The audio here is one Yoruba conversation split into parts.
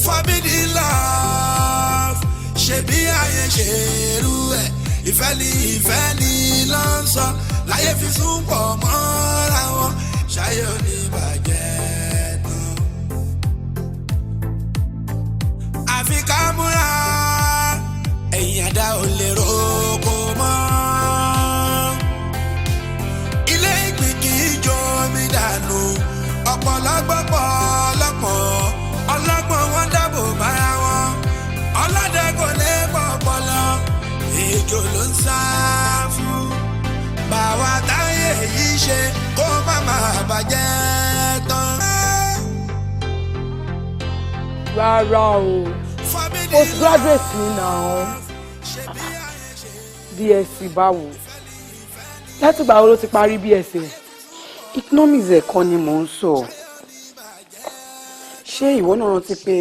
Forbidden love, ṣebí ayé ṣerú ẹ̀. Ìfẹ́ ni ló ń sọ, láyé fi sún pọ̀ mọ́ra wọn, ṣayé oníbàjẹ́ tán. Àfi ká múra, ẹ̀yìn àdá ò lè roko mọ́. Ilé ìgbín kì í jó mi dànù, ọ̀pọ̀lọpọ̀ ọlọ́gbọ́n wọn dáàbò bára wọn, ọlọ́dẹ kò lè pọ̀ ọpọlọ, ejò ló ń sá fún. Báwa táyé yìí ṣe kó má máa bàjẹ́ tán. Rárá o, postgraduate ni náà. BSc báwo? Láti ìgbà wo ló ti parí BSc? Economics ẹ̀kọ́ ni mò ń sọ. Ṣé ìwọ náà rántí pé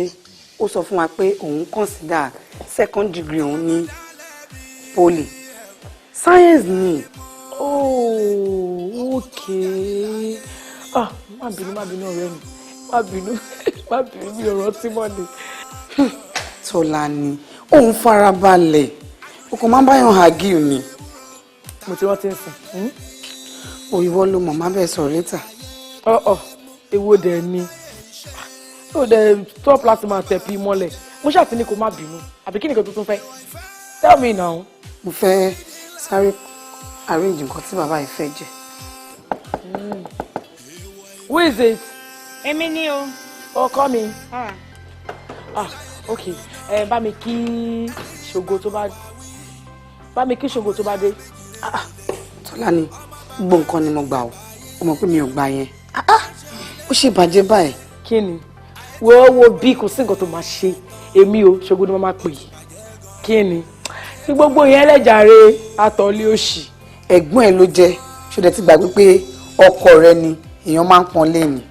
ó sọ fún wa pé òun consider second degree òun ní poly? Science ni. Oh, okay. Má bínú ọ̀rẹ́ mi. Má bínú mi ọ̀rọ̀ tí mo ní. Tọ́lá ni, òun farabalẹ̀. O kò máa báyọ̀ hagil ni. Mo ti rántí nsìn. Òyìnbó ló mọ̀ máa bẹ̀ sọ̀rọ̀ létà. Èwo dẹ̀ ni. Ó dẹ̀ stop láti máa tẹ̀ pí mọ́lẹ̀. Mo ṣáà ti ní kó má bínú. Àbí kí ni kò tuntun fẹ́? Tell me now. Mo fẹ́ sáré arrange nǹkan tí bàbá yìí fẹ́ jẹ. Who is it? Èmi ni o. Ọkọ mi. Okay. Bá mi kí Ṣògo tó bá dé. Tọ́lá ni, gbogbo nǹkan ni mo gbà o. O mọ̀ pé mi ò gbà yẹn. Ó ṣe bàjẹ́ báyìí. Kí ni? Wo bí kò sí nǹkan tó máa ṣe. Èmi o, Ṣògo ni mo máa pè é. Kí ni? Tí gbogbo yẹn lẹ́jàre àtọ̀lé òṣì. Ẹ̀gbọ́n ẹ̀ ló jẹ́, ṣọdẹ ti gbàgbé pé ọkọ rẹ ni èèyàn máa ń pọn lẹ́yìn.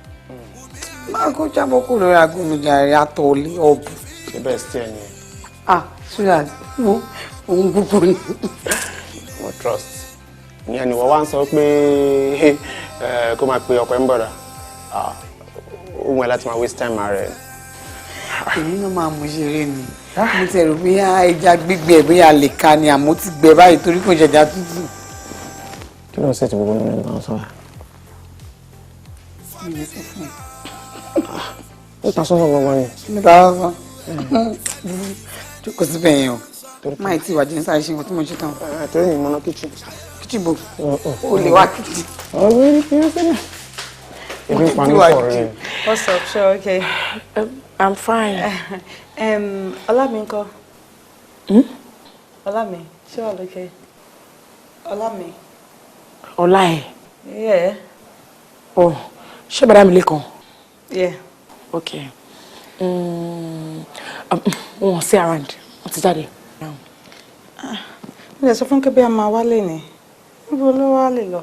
Máa kó jábọ́ kó lórí aago mi jàre àtọ̀lé ọ̀bù. Ṣé bẹ́ẹ̀ sí ẹni? Ṣúlá wo òun gbogbo ni. Mo trust. Ìyẹn ni wọ́n wá ń sọ pé kó máa pe ọkọ ẹ̀ ń bọ̀dà. Ohun ẹ̀ láti máa waste time rẹ̀. Èmi náà máa mú ṣeré ni. Mo ti rò bí ẹja gbígbẹ bóyá lè ka ni àmọ́ ti gbẹ báyìí torí kò jẹjà tútù. Kí ló ń ṣètò gbogbo nínú ìgbà sọ? Mi ò sọ fún ẹ. Ó ta sọ́sọ́ gbogbo ni. Mi ta sọ́sọ́. Jókòó síbẹ̀ yẹn o. Máì tí ìwà jẹ́ ń sáré ṣe nǹkan tí mo ṣe tán. Torí mi mọ́ná kíchìn. Kíchìn bò. O lè wá kíchìn. Ọ̀rẹ́ ní kí ló fẹ́ náà. Èmi pa ní sọ̀rọ̀ rẹ̀. What's up? Sure, okay. I'm fine. Ọlámi ńkọ́? Ọlámi, ṣé wà lókè? Ọlámi. Ọlá ẹ̀. Yeah. Ṣé bàdá mi lẹ́kàn? Yeah. Okay. Wọ́n sí around. Wọ́n ti jáde. Mo lè sọ fún kébé a máa wálé ni. Níbo ló wá lè lọ?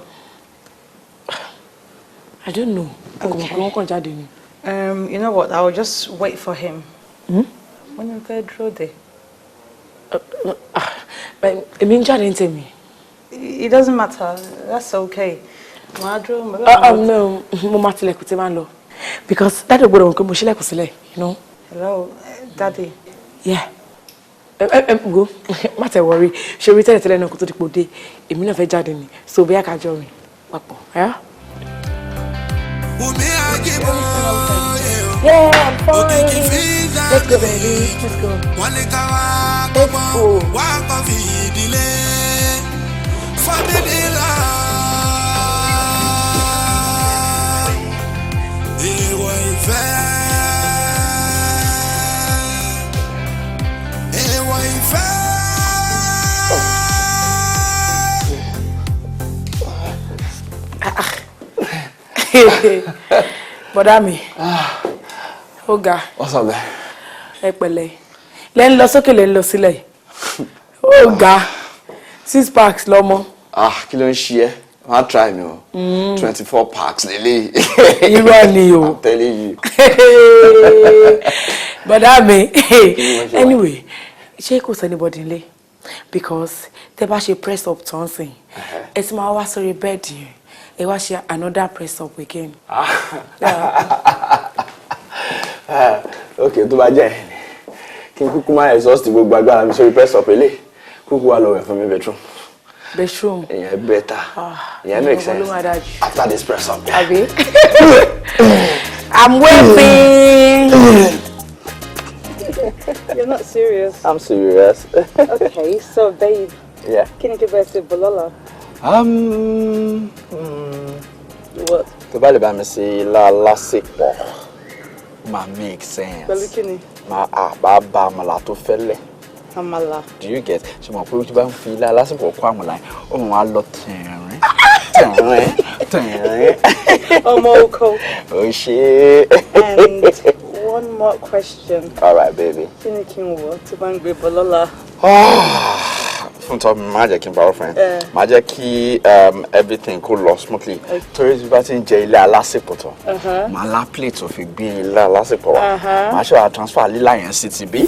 I don't know. Okay. Wọ́n kàn jáde ni. You know what? I will just wait for him. When you fẹ́ dúró dé. Èmi ń jáde ní tèmi. It doesn't matter. That's okay. No, mo máa tilẹ̀kùn tí máa ń lọ. Because daddy gbọ́dọ̀ wọ́n pé mo ṣílẹ̀kùn sílẹ̀, you know. Hello, daddy. Yeah. Go. Má tẹ̀ worry. Ṣé orí tẹ́lẹ̀ náà kó tó di pò dé. Èmi náà fẹ́ jáde ni. So bí àkájọ rìn papọ̀. Yeah, I'm fine. Let's go, baby. Let's go. Bọ̀dá mi. Ọ̀gá. What's up there? Ẹ pẹ̀lẹ́. Lẹ́ ń lọ sókè lẹ́ ń lọ sílẹ̀. Ọ̀gá. 6 packs lọ́mọ. Kí ló ń ṣe ẹ́? Má try me o. 24 packs lélẹ̀. Irọ́ ni o. I'm telling you. Bọ̀dá mi. Anyway, ṣé kò sẹ́ni bọ́dí nílé? Because tẹ́ bá ṣe press up tán sìn. Ẹ ti máa wá sórí bẹ́ẹ̀dì yẹn. Ẹ wá ṣe another press up again. Okay, tó bá jẹ́ kí n kúkú máa exhaust gbogbo agbára mi sórí press up ele. Kúkú wá lọ wẹ̀ fún mi bedroom. Bedroom. Yeah, better. Yeah, makes sense. After this press up. Abi. I'm waiting. You're not serious. I'm serious. Okay, so babe. Yeah. Can you give us a bolola? What? Tó bá lè bá mi ṣe lásìpọ̀. Ma make sense. Pẹ̀lú kíni? Ma bá àmàlà tó fẹ́lẹ́. Àmàlà. Do you get? Ṣé mo pé o ti bá ń fi lásìpọ̀ kó àmàlà ó máa lọ tẹ̀rín. Ọmọ oko. Oh shit. And one more question. All right, baby. Kí ni kí n wọ̀ tó bá ń gbé bolola? Fún tọ́ mi máa jẹ́ kí n bá friend. Máa jẹ́ kí everything kó lọ smoothly. Torí tí bá ti ń jẹ ilé alásèpọ̀ tán. Màá lá plate tó fi gbé ilé alásèpọ̀ wá. Màá ṣe wá transfer lílá yẹn sí ti bí.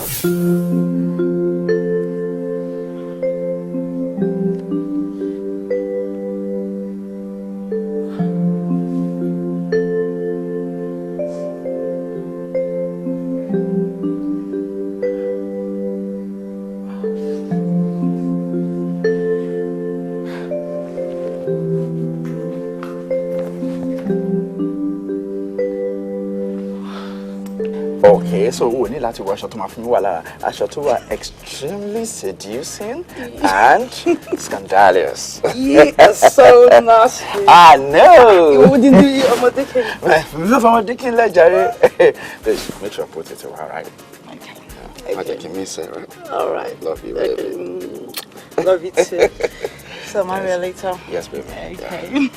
Okay, so we need láti wọ aṣọ tó máa fún mi wà lára. Aṣọ tó wà extremely seducing and scandalous. You are so nasty. I know. You wouldn't do it on my dick. Love on my dick in Jerry. Make sure I put it all right. Okay, give me a say, right? All right. Love you, baby. Love you too. So, marry you later. Yes, baby. Okay.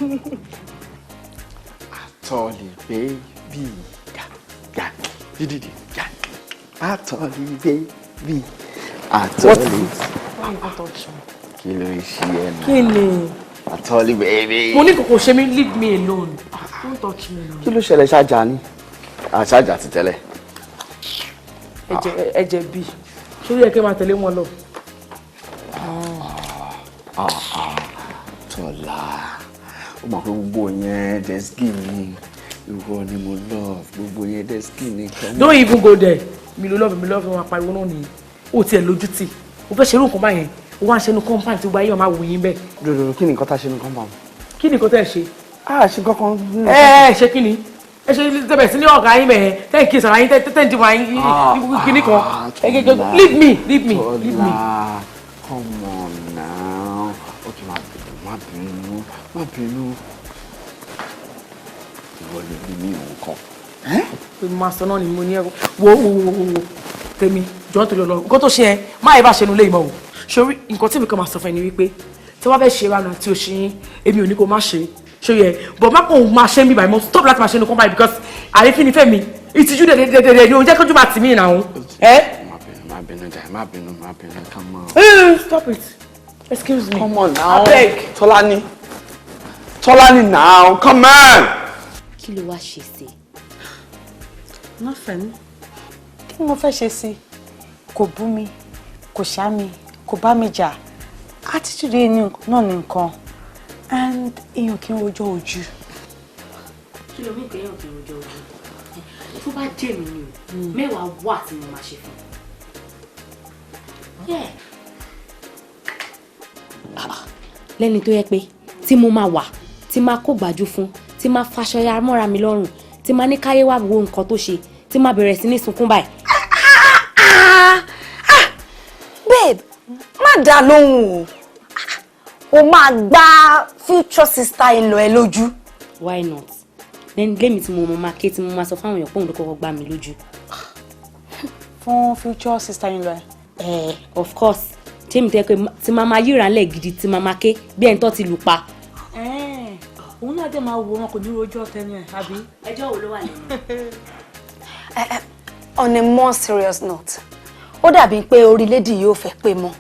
Tolly, baby. Yeah. Atoli, baby. Atoli. Why you not touch me? Kí ló ń ṣe ẹ́ náà? Kí ni? Atoli, baby. Mo ní kò ṣe mí, leave me alone. Don't touch me now. Kí ló ṣẹlẹ̀ ṣájà ni? Ṣájà ti tẹ́lẹ̀. Ẹ̀jẹ̀ bí. Ṣé ó yẹ kí n máa tẹ̀lé wọn lọ? Tọ́lá, ó mọ̀ pé gbogbo yẹn dẹ́síkì ni. Ìwọ ni mo love, gbogbo yẹn dẹ́síkì ni. Don't even go there. Mi love wọn apariwo náà ni. Ó tiẹ̀ lójú tì. Ó fẹ́ ṣerú nǹkan báyẹn. Ó wá ń ṣe inú compound tí ó bá yẹ̀ máa wò yín bẹ́ẹ̀. Dòdò kí ni nǹkan tá a ṣe ní compound? Kí ni nǹkan tẹ́ ẹ ṣe? Ṣe kankan. Ṣe kí ni? Ẹ ṣe tẹ́bẹ̀ sí ní ọ̀gá yín bẹ̀ẹ́ tẹ́ kí sàrà yín tẹ́ ń dìbò yín kíní kan. Leave me. Tọ́lá, come on now. Okay, má bínú. Ìwọ lè bí mi òun kan. Pé máa sọ náà ni mo ní ẹ̀rọ. Wo Tèmi, jọ́ tó lọ. Nǹkan tó ṣe ẹ, má yẹ bá ṣe nu lé ìmọ̀ o. Ṣorí nǹkan tí mi kan máa sọ fún ẹ ni wípé tí wọ́n fẹ́ ṣe ìranù àti òṣìyìn, èmi ò ní kó má ṣe. Ṣé yẹ? But má kò máa ṣe mí báyìí, mo stop láti máa ṣe nu kan báyìí because àrífín ni Fẹ́mi. Ìtìjú dẹ̀dẹ̀dẹ̀dẹ̀ ni òun jẹ́ kójú bá tì mí náà. Má bínú, come on. Stop it. Excuse me. Come on now. Abeg. Tọ́lání now, come on. Kí ló wá ṣe sí? Nothing. Kí mo fẹ́ ṣe sí? Kò bú mi, kò ṣá mi, kò bá mi jà. Attitude náà ni nǹkan. And èèyàn kì í rojọ́ ojú. Kí ló mí pé èèyàn kì í rojọ́ ojú? Tó bá jẹ́ mi ni o, mẹ́wàá wà tí mo máa ṣe fún. Lẹ́ni tó yẹ pé tí mo máa wà, tí máa kó gbájú fún, tí máa faṣọ ya mọ́ra mi lọ́rùn, tí máa ní káyé wá wo nǹkan tó ṣe, tí máa bẹ̀rẹ̀ sí ní sunkún báyìí. Babe, má dá lóhùn o máa gbá future sister-in-law ẹ lójú. Why not? Then lémi tí mo máa ké tí mo máa sọ fáwọn èèyàn pé òun ló kọ́kọ́ gbá mi lójú. Fún future sister-in-law ẹ? Of course. Tèmi tẹ́ pé tí máa máa yíra ńlẹ̀ gidi tí máa máa ké bí ẹni tó ti lù pa. Òun náà dẹ̀ máa wo wọn kò ní rojọ́ tẹ́ni ẹ̀ àbí? Ẹjọ́ wo ló wà lẹ́nu? On a more serious note, ó dàbí pé orí lady yóò fẹ́ pé mọ́.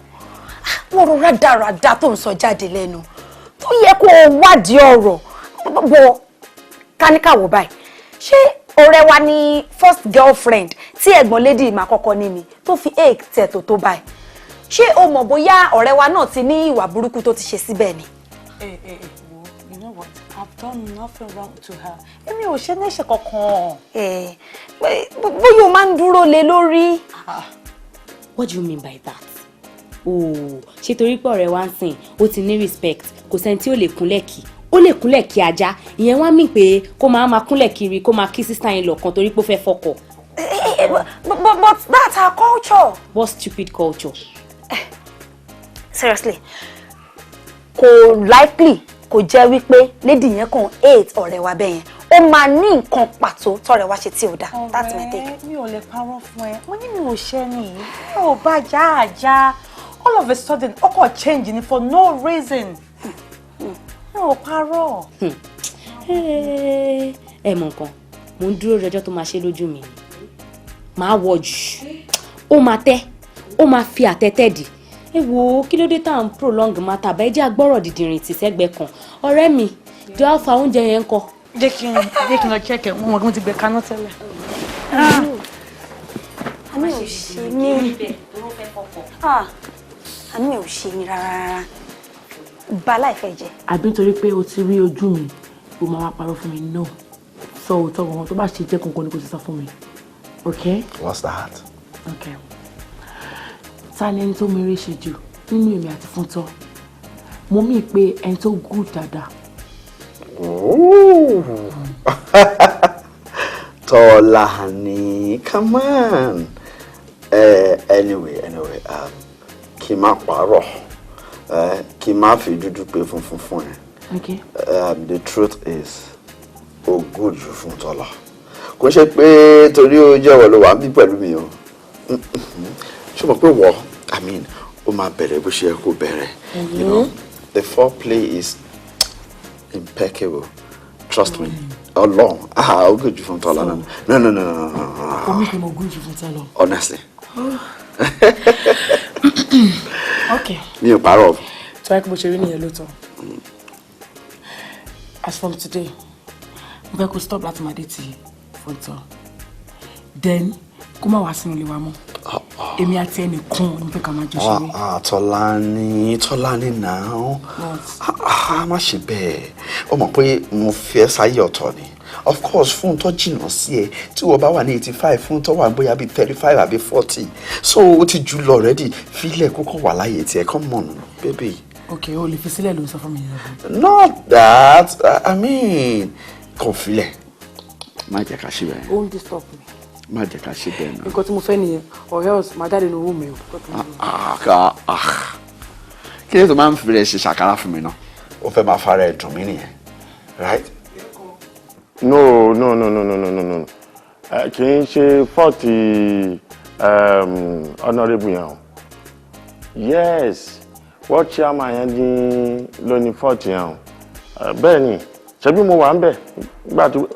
Wọ́n rọra dáradá tó ń sọ jáde lẹ́nu. Tó yẹ kó o wádìí ọ̀rọ̀. Bọ̀ káníkàwọ̀ báyìí. Ṣé ọ̀rẹ́ wa ni first girlfriend tí ẹ̀gbọ́n lady máa kọ́kọ́ ní mi tó fi egg tẹ̀ tó báyìí? Ṣé o mọ̀ bóyá ọ̀rẹ́ wa náà ti ní ìwà burúkú tó ti ṣe síbẹ̀ ni? Wo, you know what? have done nothing wrong to her. Èmi ò ṣe léṣe kankan. Bóyá o máa ń dúró lé lórí. What do you mean by that? Oh, ṣé torí pé ọ̀rẹ́ wa ń sìn, ó ti ní respect, kò sẹ́ni tí ó lè kúnlẹ̀ kí. Ó lè kúnlẹ̀ kí ajá, ìyẹn wá mí pé kó máa kúnlẹ̀ kiri, kó máa kí sister in law kan torí pé ó fẹ́ fọ́kọ. But that's our culture. What stupid culture? Seriously, kò likely kò jẹ́ wípé lady yẹn kàn hate ọ̀rẹ́ wa bẹ́ẹ̀ yẹn. Ó máa ní nǹkan pàtó tọ́rẹ́ wa ṣe tí ò dáa. That's my take. Mi ò lè parọ́ fún ẹ. Mo ní mi ò ṣe ni. Mi ò bá já àjá. All of a sudden, ọkọ̀ change ni for no reason. Mi ò parọ́. Ẹ mọ̀ nǹkan, mo ń dúró rẹjọ́ tó máa ṣe lójú mi. Máa wọ̀ jù. Ó máa tẹ́. Ó máa fi àtẹ́tẹ́ dì. Ẹ wo kí ló dé tá à ń prolong matter bá ẹ jẹ́ agbọ́rọ̀ dìdìrìn tì sẹ́gbẹ́ kan. Ọ̀rẹ́ mi, jọ alfa oúnjẹ yẹn ńkọ́. Jẹ́ kí n lọ check ẹ̀. Mo mọ̀ kí mo ti gbé kaná tẹ́lẹ̀. Àmì ò ṣe mí. Àmì ò ṣe mí rárá. Bà láìfẹ́ jẹ́. Àbí nítorí pé o ti rí ojú mi, o máa wá parọ́ fún mi no. Sọ òótọ́ gan-an tó bá ṣe jẹ́ kankan ni kò ti sọ fún mi. Okay? What's that? Okay. Ta ni ẹni tó mèrè ṣe jù nínú èmi àti Fúntọ́? Mo mí pé ẹni tó good dáadáa. Tolani, come on. Anyway, kí má parọ́, kí má fi dúdú pé funfun ẹ. Okay. The truth is, o good jù fún Tọ́lá. Kò ṣe pé torí ó jẹ́ wọ́n ló wà bí pẹ̀lú mi o. Ṣé mo pé wọ́? I mean, ó máa bẹ̀rẹ̀ bó ṣe yẹ kó bẹ̀rẹ̀. You know, the foreplay is impeccable. Trust me. Ọlọ́run, ó good jù fún Tọ́lá náà. No. Omi kì í mọ good jù fún Tọ́lá. Honestly. Okay. Mi ò parọ́. So I can watch you in here later. As from today, I'm going to stop láti máa date Fúntọ́. Then, kó má wá sínú ilé wa mọ́. Èmi àti ẹnìkan ni pé ká máa jọ ṣeré. Tọ́lání náà. Má ṣe bẹ́ẹ̀. Ó mọ̀ pé mo fẹ́ sáyé ọ̀tọ̀ ni. Of course, Fúntọ́ jìnnà sí ẹ. Tí wọ́n bá wà ní 85, Fúntọ́ wà bóyá bí 35 àbí 40. So ó ti jù lọ already. Fílẹ̀ kókó wà láyé tiẹ̀. Come on, baby. Okay, o lè fi sílẹ̀ ló sọ fún mi. Not that. I mean, kò filẹ̀. Má jẹ́ ká ṣe bẹ́ẹ̀. Ó ń disturb mi. Má jẹ́ ká ṣe bẹ́ẹ̀ náà. Nǹkan tí mo fẹ́ nìyẹn, or else máa jáde nínú room mi o. Kí ló tó máa ń fi rẹ̀ ṣe ṣàkárá fún mi náà? Ó fẹ́ máa fara ẹ̀ dùn mí nìyẹn, right? No. Kì í ṣe fọ́ọ̀tì honourable yẹn o. Yes, wọ́n chairman yẹn ní lóní fọ́ọ̀tì yẹn o. Bẹ́ẹ̀ ni, ṣebí mo wà ń bẹ̀ nígbà tó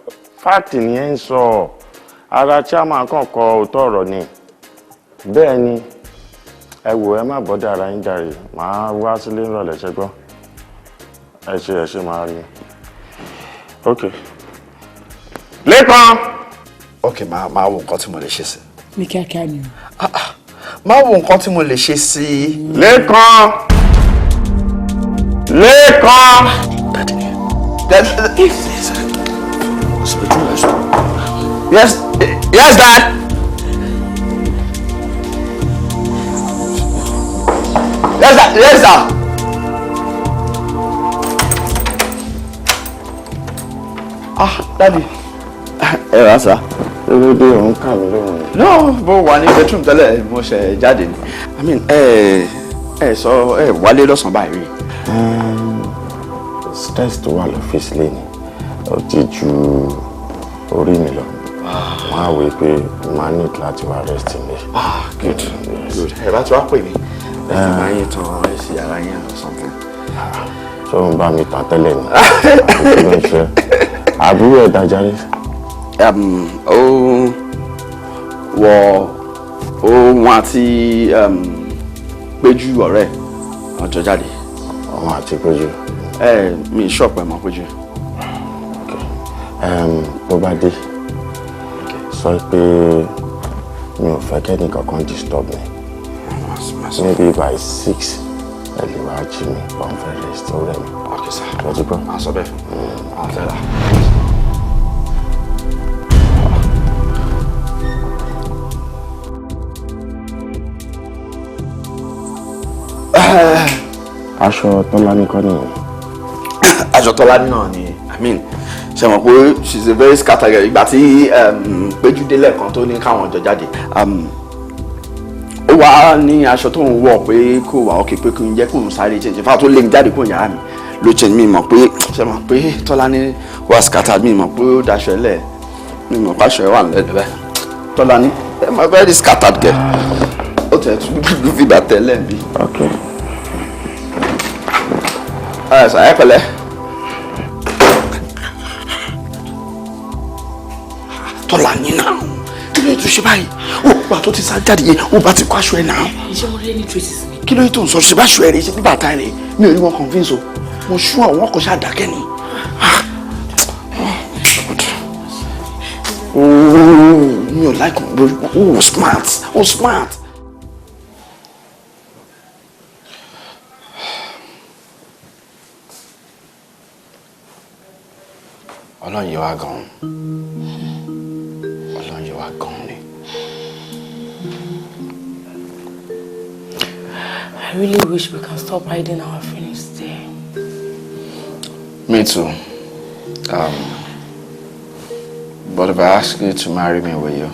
fáàtì nìyẹn ń sọ ara chairman kan kọ òótọ́ ọ̀rọ̀ ni. Bẹ́ẹ̀ ni, ẹ wò ẹ má bọ́dọ̀ ara yín jàre, màá wá sílé ńrọ̀lẹ́ ṣẹ́gbọ́n. Ẹ ṣe máa rí. Okay. Lẹ́kan. Okay, máa wo nǹkan tí mo lè ṣe sí. Ní kíákíá ni o. Máa wo nǹkan tí mo lè ṣe sí. Lẹ́kan. Yes, Dad. Yes, sir. Daddy. Wá sá. Lóde òun kà mí lóhùn. No, bó wà ní bedroom tẹ́lẹ̀ mo ṣe jáde ni. I mean, wálé lọ́sàn-án báyìí rí. Stress tó wà lọ́fíìsì lẹ́nu ó ti ju orí mi lọ. Wọ́n á wí pé màá ní láti wá rest mi. Good. Ẹ bá ti wá pè mí. Ẹ fi máa yín tán ẹ sí ara yín or something. Ṣé o ń bá mi tàn tẹ́lẹ̀ ni? Àbúrò ló ń ṣe. Àbúrò ẹ̀ dájà rí. Òun àti Péjú ọ̀rẹ́ ọjọ́ jáde. Òun àti Péjú. Mi ṣọ́ọ̀pù ẹ̀ mọ́ Péjú. Bó bá dé sọ pé mi ò fẹ́ kẹ́ni kankan disturb mi. Maybe by 6 ẹ lè wá jí mi bọ́n fẹ́ rest ọ̀rẹ́ mi. Okay sir. Wọ́n ti gbọ́. Màá sọ bẹ́ẹ̀ fún àtẹ́lá. Aṣọ Tọ́lání kọ́ nìyẹn. Aṣọ Tọ́lání náà ni, I mean, ṣe mọ̀ pé she's a very scattered. Ìgbà tí Péjú dé lẹ́ẹ̀kan tó ní káwọn jọ jáde. Ó wá ní aṣọ tó ń wọ̀ pé kò wà ókè pé kò ń jẹ́ kó ń sáré change. Ìfá tó lé mi jáde kó yàrá mi ló change mi mọ̀ pé ṣe mọ̀ pé Tọ́lání wà scattered mi mọ̀ pé ó daṣọ ẹlẹ́ mi mọ̀ pé aṣọ ẹ wà nílẹ̀ bẹ́ẹ̀. Tọ́lání I'm a very scattered girl. Ó tẹ̀ tún fi bàtẹ́ lẹ́ẹ̀bí. Okay. Sọ ẹ pẹ̀lẹ́. Tọ́lání náà kí ló yẹ tó ṣe báyìí ó bá tó ti sá jáde yẹn ó bá ti kó aṣọ ẹ náà. iṣẹ́ wọn rí ẹni traces mi. Kí ló yẹ tó ń sọ ṣe bá aṣọ ẹ rẹ ṣe bí bàtà rẹ mi ò rí wọn convince o mo ṣú àwọn ọkọ̀ ṣáà dákẹ́ ni. Mi ò like o smart. Ọlọ́run yìí wá gan-an. Ọlọ́run yìí wá gan-an ni. I really wish we can stop hiding our feelings there. Me too. But if I ask you to marry me, will you?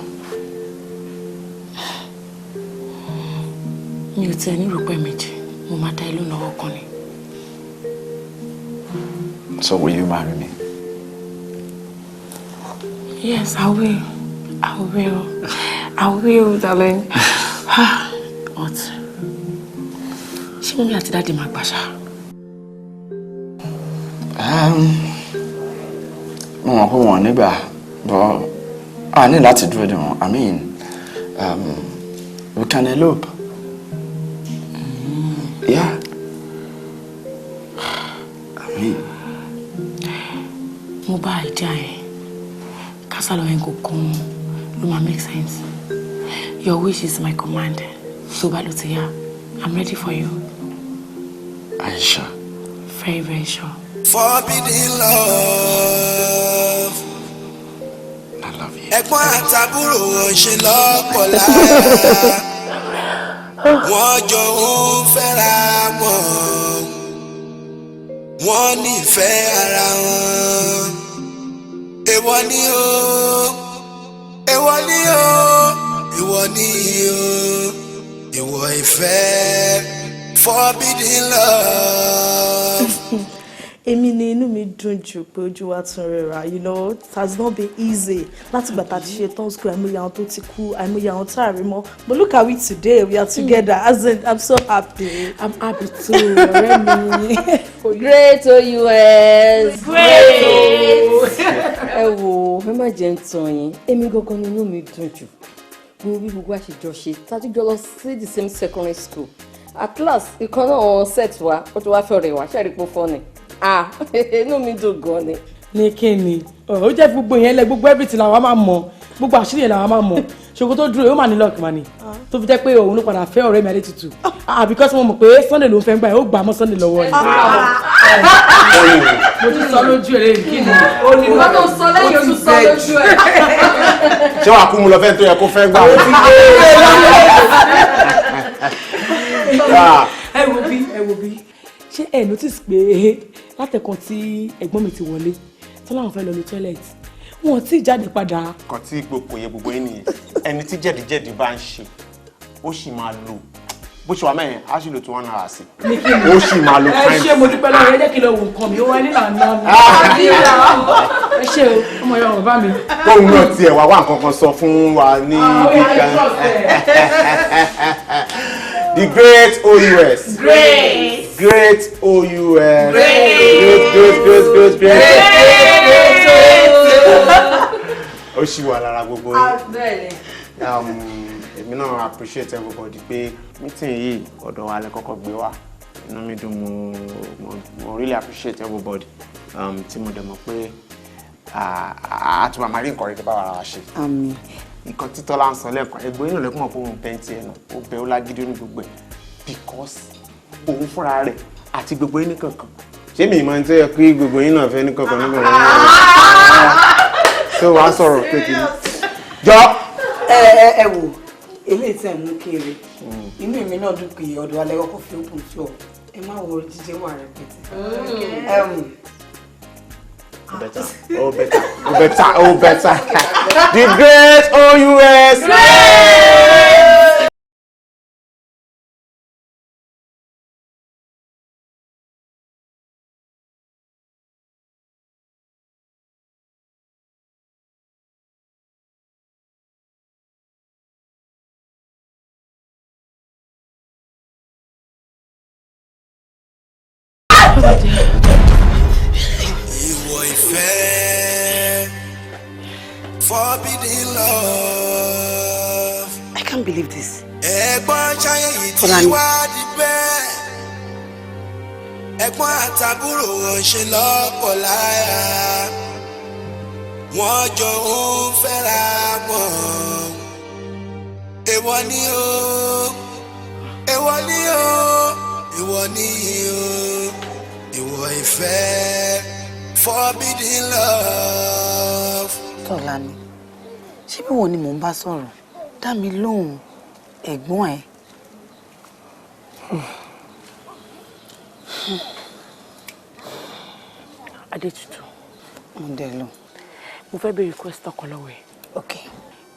Mi ò tẹ̀ ní rògbò méjì, mo máa dá ìlú náà ọkàn ni. So will you marry me? Yes, I will. I will, darling. But ṣé mọ́mí àti dáàdì máa gbà ṣá? Mo mọ̀ pé wọ́n nígbà, but a ní láti dúró dè wọ́n. I mean, we can elope. Yeah. I mean. Mo bá ìjà yẹn. Kásálọ̀ yẹn kò kún ló máa make sense. Your wish is my command. Tó bá ló ti yá, I'm ready for you. Are you sure? Very, very sure. Forbidden love. I love you. Ẹ̀gbọ́n àtàbúrò wọn ṣe lọ́pọ̀ lára. Wọ́n jọ ń fẹ́ra wọn. Wọ́n nífẹ̀ẹ́ ara wọn. Èwọ ni o. Èwọ ni o. Èwọ ni o. Èwọ ìfẹ́. Forbidden love. Èmi ni inú mi dùn jù pé ojú wa tún rẹwà, you know, it has not been easy. Láti gbà tá a ti ṣe tán school, àìmọye àwọn tó ti kú, àìmọye àwọn tá a rí mọ́. But look at we today, we are together. As in, I'm so happy. I'm happy too, ọ̀rẹ́ mi. Great OUS. Great. Ẹ wo, ẹ má jẹ́ ń tàn yín. Èmi gangan ni inú mi dùn jù. Gbogbo bí gbogbo àṣejọ ṣe, tájú jọ lọ sí the same secondary school. At last, ìkan náà wọn set wa, ó ti wá fẹ́ ọ̀rẹ́ wa, ṣe àrí pé fọ́ọ̀nì. Inú mi dùn gan ni. Ní kíni? Ó jẹ́ gbogbo yẹn lẹ gbogbo everything làwọn máa mọ̀. Gbogbo àṣírí yẹn làwọn máa mọ̀. Ṣògo tó dúró, ó mà ní lọ́ọ̀kì mà ní. Tó fi jẹ́ pé òun ló padà fẹ́ ọ̀rẹ́ mi Adétutù. Because mo mọ̀ pé Sunday ló ń fẹ́ gbà yẹn, ó gbà mọ́ Sunday lọ́wọ́ ni. Mo ti sọ lójú ẹ̀ lẹ́yìn kíni. Wọ́n tó sọ lẹ́yìn o tún sọ lójú ẹ̀. Ṣé wàá kú mu lọ fẹ́ tó yẹ kó fẹ́ gbà? Ẹ wo bí. Ṣé ẹ notice pé látẹ̀kan tí ẹ̀gbọ́n mi ti wọlé tó láwọn fẹ́ lọ ní toilet wọn ti jáde padà. Kan tí gbogbo yẹ gbogbo yín nìyẹn ẹni tí jẹ̀díjẹ̀dí bá ń ṣe ó sì máa lò bó ṣe wà mẹ́rin á sì lò tó 1 hour sí. Ó sì máa lò time. Ẹ ṣe mo dúpẹ́ lọ́wọ́ ẹ jẹ́ kí n lọ wo nǹkan mi ó wá nílà náà mi. Ẹ ṣe o ọmọ yẹn ọ̀rọ̀ bá mi. Tóun náà tiẹ̀ wá wá nǹkan kan sọ fún wa ní kíkan. The great OUS. Great. Great OUS. Great. Ó ṣì wà lára gbogbo yín. Èmi náà appreciate everybody pé meeting yìí ọ̀dọ̀ wa lẹ kọ́kọ́ gbé wá. Inú mi dùn mo really appreciate everybody. Tí mo dẹ̀ mọ̀ pé a tún máa rí nǹkan rẹ̀ tó bá wà lára ṣe. Àmín. Nǹkan tí Tọ́lá ń sọ lẹ́ẹ̀kan ẹgbẹ́ inú lẹ́kùn mọ̀ pé òun pẹ́ntì ẹ̀ náà ó bẹ ó lágídí ní gbogbo ẹ̀ because òun fúnra rẹ̀ àti gbogbo yín nìkankan ṣé mi máa ń tẹ́ kí gbogbo yín náà fẹ́ nìkankan nígbà tó wàá sọ̀rọ̀ kékeré jọ. ẹ wò eléyìí tẹ̀ mú kéré inú èmi náà dùn pé ọ̀dọ̀ alẹ́ kọ́kọ́ fi open floor ẹ má wọ jíjẹ wà rẹpẹtẹ. Better. Oh, better. Oh, better. Oh, better. The great OUS. Forbidden love. I can't believe this. Ẹ̀gbọ́n ṣayé yìí ti wá di bẹ́ẹ̀. Ẹ̀gbọ́n àtàbúrò wọn ṣe lọ́pọ̀ láyà. Wọ́n jọ ń fẹ́ra mọ́. Èwọ̀ ni o, èwọ̀ ni o, èwọ̀ ni o, èwọ̀ ìfẹ́. Forbidden love. Tọ́lání, ṣé bí wo ni mò ń bá sọ̀rọ̀? Dá mi lóhùn ẹ̀gbọ́n ẹ̀. Adétutù. Mo dẹ̀ lọ. Mo fẹ́ béèrè question kan lọ́wọ́ ẹ̀. Ok.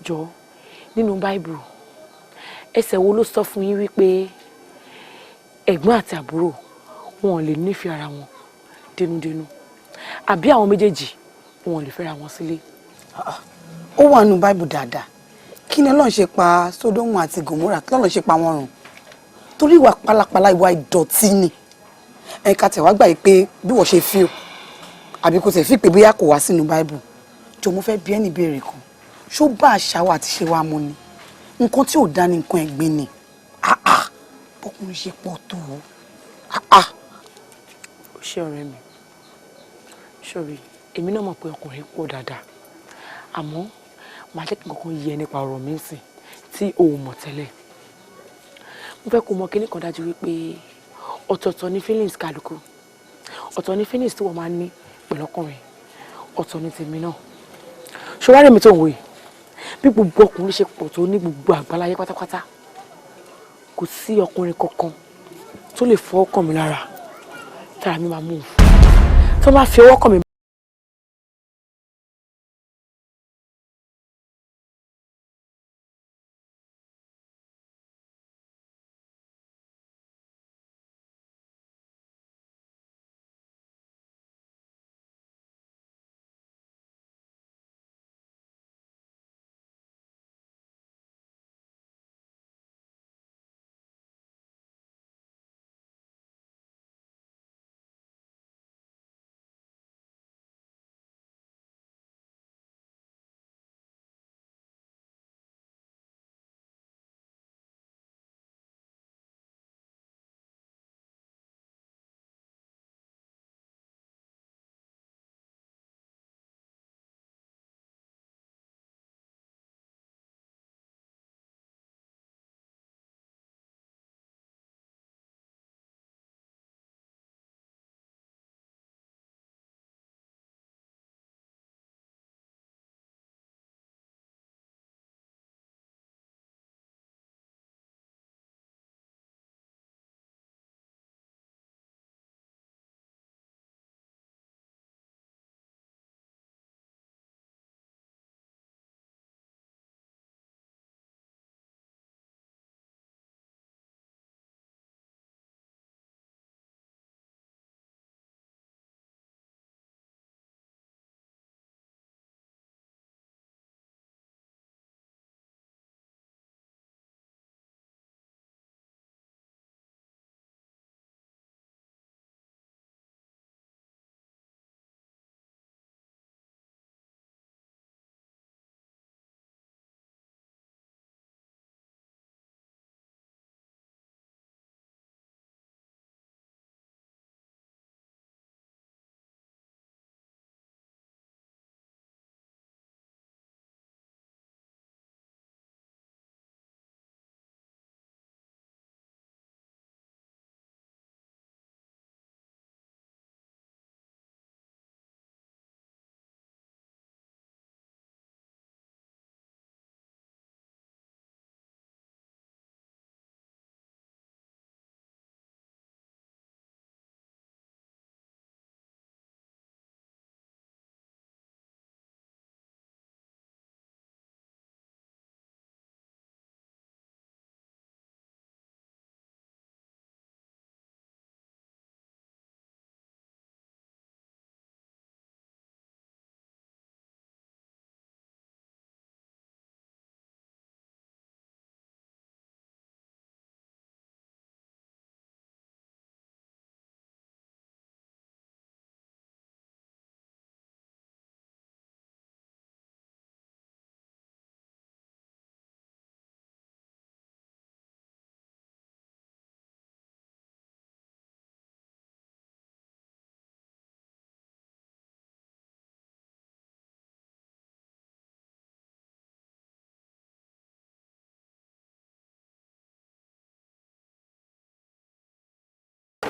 Jọ nínú Bible ẹsẹ̀ wo ló sọ fún yín wípé ẹ̀gbọ́n àti àbúrò wọn ò lè nífẹ̀ẹ́ ara wọn dénúdénú àbí àwọn méjèèjì wọn ò lè fẹ́ra wọn sílé? Ó wà nínú Bible dáadáa. Kí ni Ọlọ́run ṣe pa Sódómù àti Gòmórà? Kí Ọlọ́run ṣe pa wọ́n run? Torí ìwà pálapàla ìwà ìdọ̀tí ni. Ẹ̀ka tẹ̀wá gbà yìí pé bí wọ́n ṣe fi o àbí kò tẹ̀ fi pé bóyá kò wá sínú Bible. Jọ mo fẹ́ bi ẹ́ ní ìbéèrè kan. Ṣó bá àṣà wa àti ṣe wa mu ni? Nǹkan tí ò dá ní nǹkan ẹ̀gbin ni. Bọ́kùnrin ṣe pọ̀ tó o. Ó ṣé ọ̀rẹ́ mi. Ṣòrí, èmi náà mọ̀ pé ọkùnrin pọ̀ dáadáa. Àmọ́ màá jẹ́ kí nǹkan yé ẹ nípa ọ̀rọ̀ mi sìn tí o ò mọ̀ tẹ́lẹ̀. Mo fẹ́ kó mọ̀ kíní kan dájú wípé ọ̀tọ̀ọ̀tọ̀ ni feelings kálukú. Ọ̀tọ̀ ni feelings tí wọ́n máa ń ní pẹ̀lú ọkùnrin. Ọ̀tọ̀ ni tèmi náà. Ṣọwárẹ̀ mi tó ń wò yìí. Bí gbogbo ọkùnrin ṣe pọ̀ tó ní gbogbo àgbáláyé pátápátá. Kò sí ọkùnrin kankan tó lè fọwọ́ kàn mí lára. Tára mi máa mú un. Tó bá fi ọwọ́ kàn mí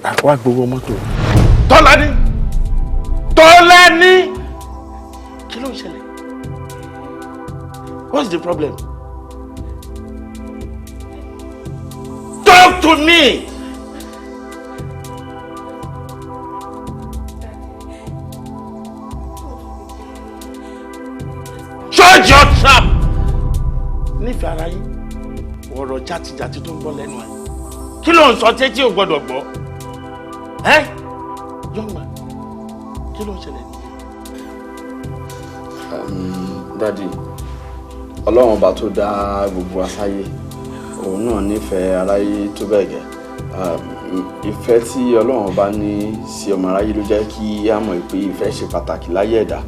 Wá gbowó mọ́tò. Tọ́lání! Tọ́lání! Kí ló ń ṣẹlẹ̀? What's the problem? Talk to me! Shut your trap! Nífẹ̀ẹ́ ara yín, ọ̀rọ̀ játijàti tó ń bọ́ lẹ́nu ẹ̀. Kí ló ń sọ tí ò gbọ́dọ̀ gbọ́? Young man, kí ló ń ṣẹlẹ̀ nílé? Daddy, Ọlọ́run ọba tó dá gbogbo asáyé, òun náà nífẹ̀ẹ́ aráyé tó bẹ́ẹ̀ gẹ́. Ìfẹ́ tí Ọlọ́run ọba ní sí ọmọ aráyé ló jẹ́ kí á mọ̀ pé ìfẹ́ ṣe pàtàkì láyé ẹ̀dá.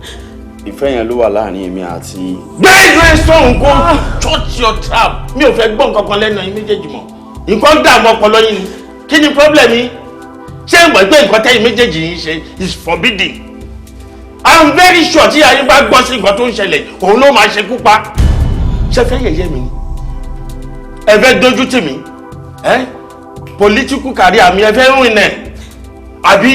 Ìfẹ́ yẹn ló wà láàrin èmi àti. Bẹ́ẹ̀ ni ẹ sọ nǹkan shut your trap. Mi ò fẹ́ gbọ́ nǹkan kan lẹ́nu ẹ̀yin méjèèjì mọ́. Nǹkan dààmú ọpọlọ yín ni. Kí ni problem yín? Ṣé ẹ mọ̀ pé nǹkan tẹ́yin méjèèjì yín ṣe is forbidden? I'm very sure tí ayé bá gbọ́ sí nǹkan tó ń ṣẹlẹ̀ òun ló máa ṣekú pa. Ṣé fẹ́ yẹ̀yẹ́ mi ni? Ẹ fẹ́ dojú tì mí? Political career mi ẹ fẹ́ rìn nẹ̀? Àbí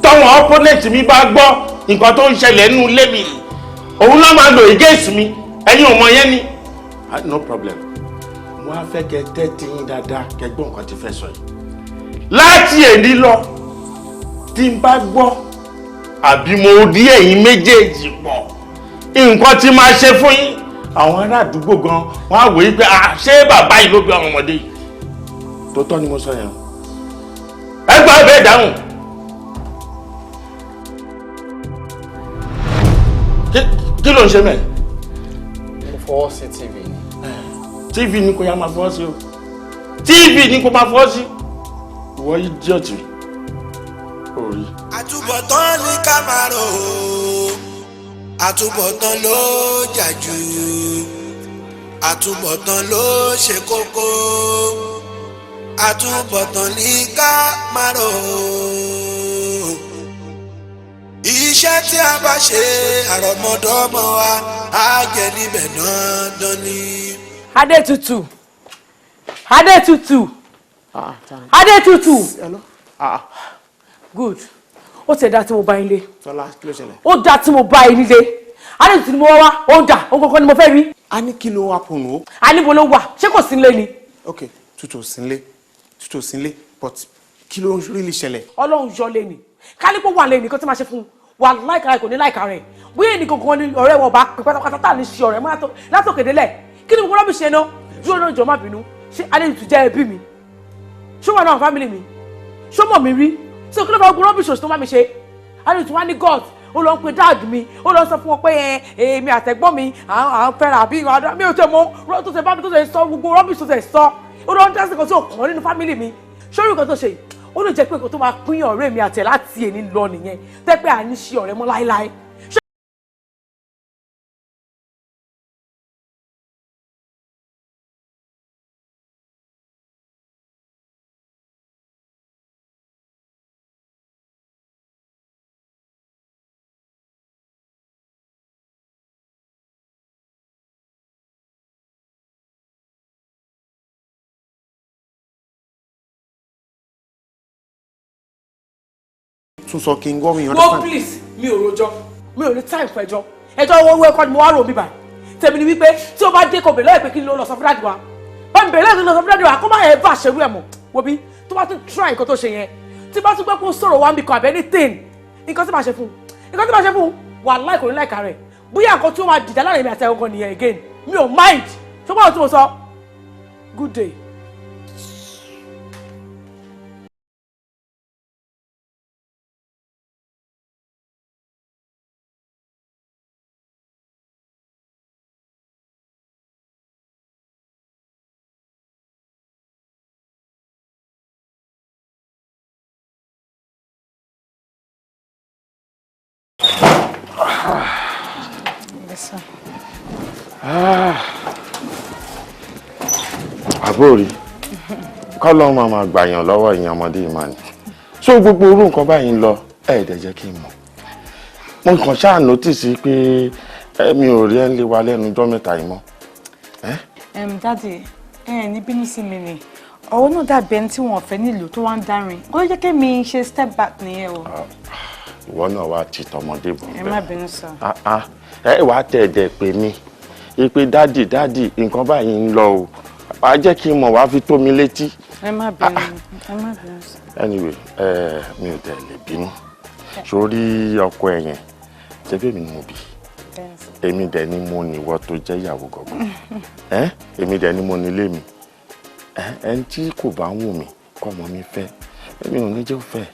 tọ́wọ́n opponent mi bá gbọ́ nǹkan tó ń ṣẹlẹ̀ nínú ilé mi òun ló máa lò against mi ẹ̀yin ò mọ̀ yẹn ni. No problem. Mo á fẹ́ kẹ́ tẹ́tí yín dáadáa kẹ́ gbọ́ nǹkan tí fẹ́ sọ yìí. Láti èdè lọ tí n bá gbọ́ àbí mo rí ẹ̀yin méjèèjì pọ̀ nǹkan tí máa ṣe fún yín àwọn ará àdúgbò gan wọ́n á wòye pé ṣé bàbá yìí ló bí àwọn ọmọdé yìí tó tọ́ ni mo sọ yẹn ẹ gbọ́ ẹ bẹ́ẹ̀ dáhùn. Kí ló ń ṣe mẹ́? Mo fọwọ́ sí TV ni. TV ni kò yá máa fọwọ́ sí o. TV ni kò máa fọwọ́ sí. Ìwọ idiot orí. Àtúbọ̀tán ní ká máa rò ó, àtúbọ̀tán ló jà jù, àtúbọ̀tán ló ṣe kókó, àtúbọ̀tán ní ká máa rò ó. Iṣẹ́ tí a bá ṣe àrọ̀mọdọ́mọ wa á jẹ níbẹ̀ dandan ni. Adétutù. Good. Ó ti dá tí mo bá yín lé. Tọ́lá kí ló ṣẹlẹ̀? Ó dá tí mo bá yín nílé. Adétutù ni mo wá, ó ń dà, ó kọ́kọ́ ni mo fẹ́ rí. A ní kí ló wá pọnù o? A níbo ló wà? Ṣé kò sí nílé ni? Ok, tútù sínlé, but kí ló rí lè ṣẹlẹ̀? Ọlọ́run yọ lé ni. Kálípò wà lé ní kó tí máa ṣe fún un. Wà láìka rẹ̀ kò ní láìka rẹ̀. Bóyá ènì kankan ni ọ̀rẹ́ wọn bá pè pátápátá tá à ní ṣe ọ̀rẹ́ mọ́ látòkè délẹ̀. Kí ni mo rọ́bì ṣe ná? Dúró náà jọ má bínú. Ṣé Adétutù jẹ́ ẹbí mi? Ṣé wọ́n náà fámìlì mi? Ṣé mọ̀ mi rí? Ṣé kí ló bá gbọ́ rọ́bì ṣòṣì tó má mi ṣe? Adétutù wá ní God. Ó lọ ń pe dáàdì mi. Ó lọ sọ fún wọn pé èmi àtẹ̀gbọ́n mi à ń fẹ́ra àbí mi ò tẹ̀ mọ́ tó ṣe bá mi tó ṣe sọ gbogbo rọ́bì tó ṣe sọ. Ó lọ ń dá sí nǹkan tí ò kàn nínú fámìlì mi. Ṣé orí nǹkan tó ṣe? Ó lè jẹ́ pé nǹkan tó máa pín ọ̀rẹ́ mi àtẹ̀ láti èní lọ nìyẹn. Tẹ́ pé à ní ṣe ọ̀rẹ́ mọ́ láéláé. Tún sọ kí n gbọ́ mi yàn. Go please, mi ò rojọ́, mi ò ní time fún ẹjọ́. Ẹjọ́ owó ẹ̀kọ́ ni mo wá rò mí báyìí. Tèmi ni wípé tí o bá dé kò bèrè lọ́yẹ̀ pé kí n lọ sọ fún dáàdì wa. Bá mi bèrè lọ́yẹ̀ kí n lọ sọ fún dáàdì wa, kó má yẹ bá ṣerú ẹ̀ mọ̀. Wo bí tó bá tún try nǹkan tó ṣe yẹn, tí bá tún gbọ́ pé ó sọ̀rọ̀ wá mi kan àbẹ́ anything, nǹkan tí màá ṣe fún wà láì kò ní láìka rẹ̀. Bóyá nǹkan tí ó máa dìjà láàrin mi àti ẹ̀gbọ́n nìyẹn again, mi ò mind. Ṣùgbọ́n tí mo sọ, good day. Àbórí kọ́lọ́ máa gbàyàn lọ́wọ́ ìyẹn ọmọdé ìmọ̀ ni so gbogbo orú nǹkan báyìí ń lọ ẹ̀ẹ́dẹ̀ jẹ́ kí n mọ̀ mo kàn ṣáà nọ́tìsì pé mi ò rí ẹ́ ń lé wa lẹ́nu ọjọ́ mẹ́ta yìí mọ́. Daddy ní bínú sí mi ni ọ̀rọ̀ náà dàbí ẹni tí wọ́n fẹ́ nílùú tó wá ń dárin kó ló jẹ́ kí mi ṣe step back nìyẹn o. ìwọ náà wá ti tọmọdé bọ̀ ẹ má bínú sir. ẹ wàá tẹ̀ ẹ̀dẹ̀ pé mi ìpè dádì nǹkan báyìí ń lọ o wàá jẹ́ kí n mọ̀ wá fi tó mi létí. ẹ má bínú sir. anyway mi ò tẹ̀ lè bínú sórí ọkọ ẹ̀ yẹn ṣebí èmi ni mo bí èmi dẹ̀ ni mo níwọ tó jẹ́ ìyàwó gọ̀gọ̀ èmi dẹ̀ ni mo nílé mi ẹni tí kò bá wù mí kọ́ ọmọ mi fẹ́ èmi ò ní jẹ́ ó fẹ́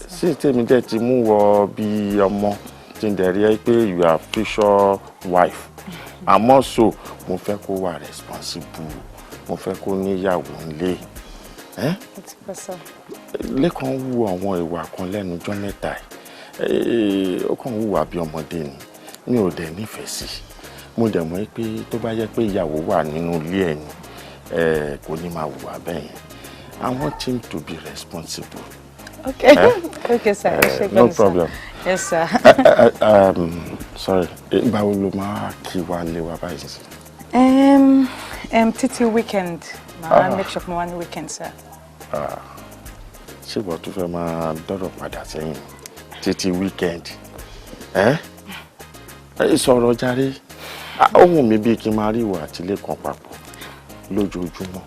sí tèmi dẹ̀ ti mú wọ bí ọmọ tí ń dẹ̀ rí ẹ pé you are future wife àmọ́ so mo fẹ́ kó wà responsible mo fẹ́ kó níyàwó nílé lẹ́kàn wù àwọn ìwà kan lẹ́nu ọjọ́ mẹ́ta ó kàn wùwà bí ọmọdé ni mi ò dẹ̀ nífẹ̀ẹ́ sí mo dẹ̀ mọ̀ pé tó bá yẹ pé ìyàwó wà nínú ilé ẹ̀ ni kò ní máa wùwà bẹ́ẹ̀ yẹn I want him to be responsible. Okay. Okay, sir. No problem. Yes, sir. Sorry. Báwo ló máa kí wa lé wa báyìí sí? Títí weekend. Màá make sure mo wá ní weekend, sir. Ṣé ìwọ tún fẹ́ máa dọ́rọ̀ padà sẹ́yìn títí weekend? Sọ̀rọ̀ jàre. Ohun mi bíi kí n máa rí ìwà àtìlẹ́ kan papọ̀ lójoojúmọ́.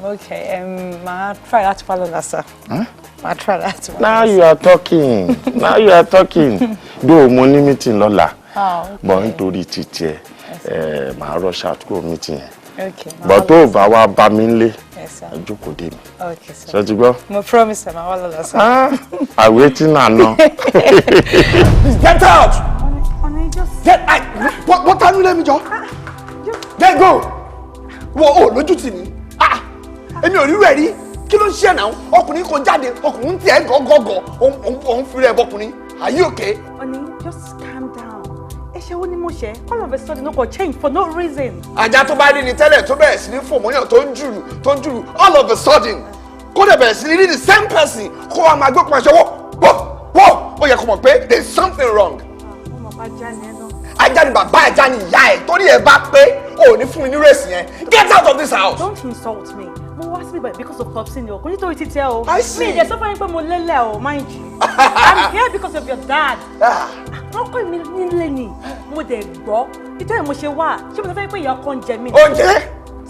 Okay. Màá try láti follow that, sir. Màá try láti follow. Now you are talking. Though mo ní meeting lọ́la. But nítorí títí ẹ màá rush out kúrò meeting yẹn. Okay. But tó bá wá bá mi nílé. Yes, sir. Jókòó dé mi. Okay, sir. Ṣé ti gbọ́? Mo promise sir, màá wá lọ́la, sir. I'm waiting now. Please get out. Get out. What time you let me jọ? Get go. Wọ́n ò lójú tì ní. Èmi ò rí rẹ̀ rí. Kí ló ń ṣe náà? Ọkùnrin kan jáde, ọkùnrin ń tiẹ̀ gọ́gọ́gọ́. Òun fi rẹ̀ bọ́kùnrin. Are you okay? Honey, just calm down. Ṣé ó ní mo ṣe? All of a sudden, no go change for no reason. Ajá tó bá rí ni tẹ́lẹ̀ tó bẹ̀rẹ̀ sí ní fòmóyàn tó ń jùrù all of a sudden kó dẹ̀ bẹ̀rẹ̀ sí ní rí the same person kó wa máa gbé pọ̀ ṣe wọ́ ó yẹ kó mọ̀ pé there is something wrong. Ọmọ bá já ni ẹ náà. Ajá ni bàbá ajá ni ìyá ẹ̀ torí ẹ bá pé ò ní fún mi ní rèsì yẹn get out of this house. Don't insult me. Mo wá síbí báyìí because of Popsi ni o kò nítorí títí ẹ o. I see. Mi ìdẹ̀ sọ fún yín pé mo lélẹ̀ o mind you. I'm here because of your dad. Wọ́n kọ́ mi nílé ni mo dẹ̀ gbọ́ nítorí mo ṣe wá ṣé mo sọ fún yín pé ìyá ọkọ ń jẹ mí. Oúnjẹ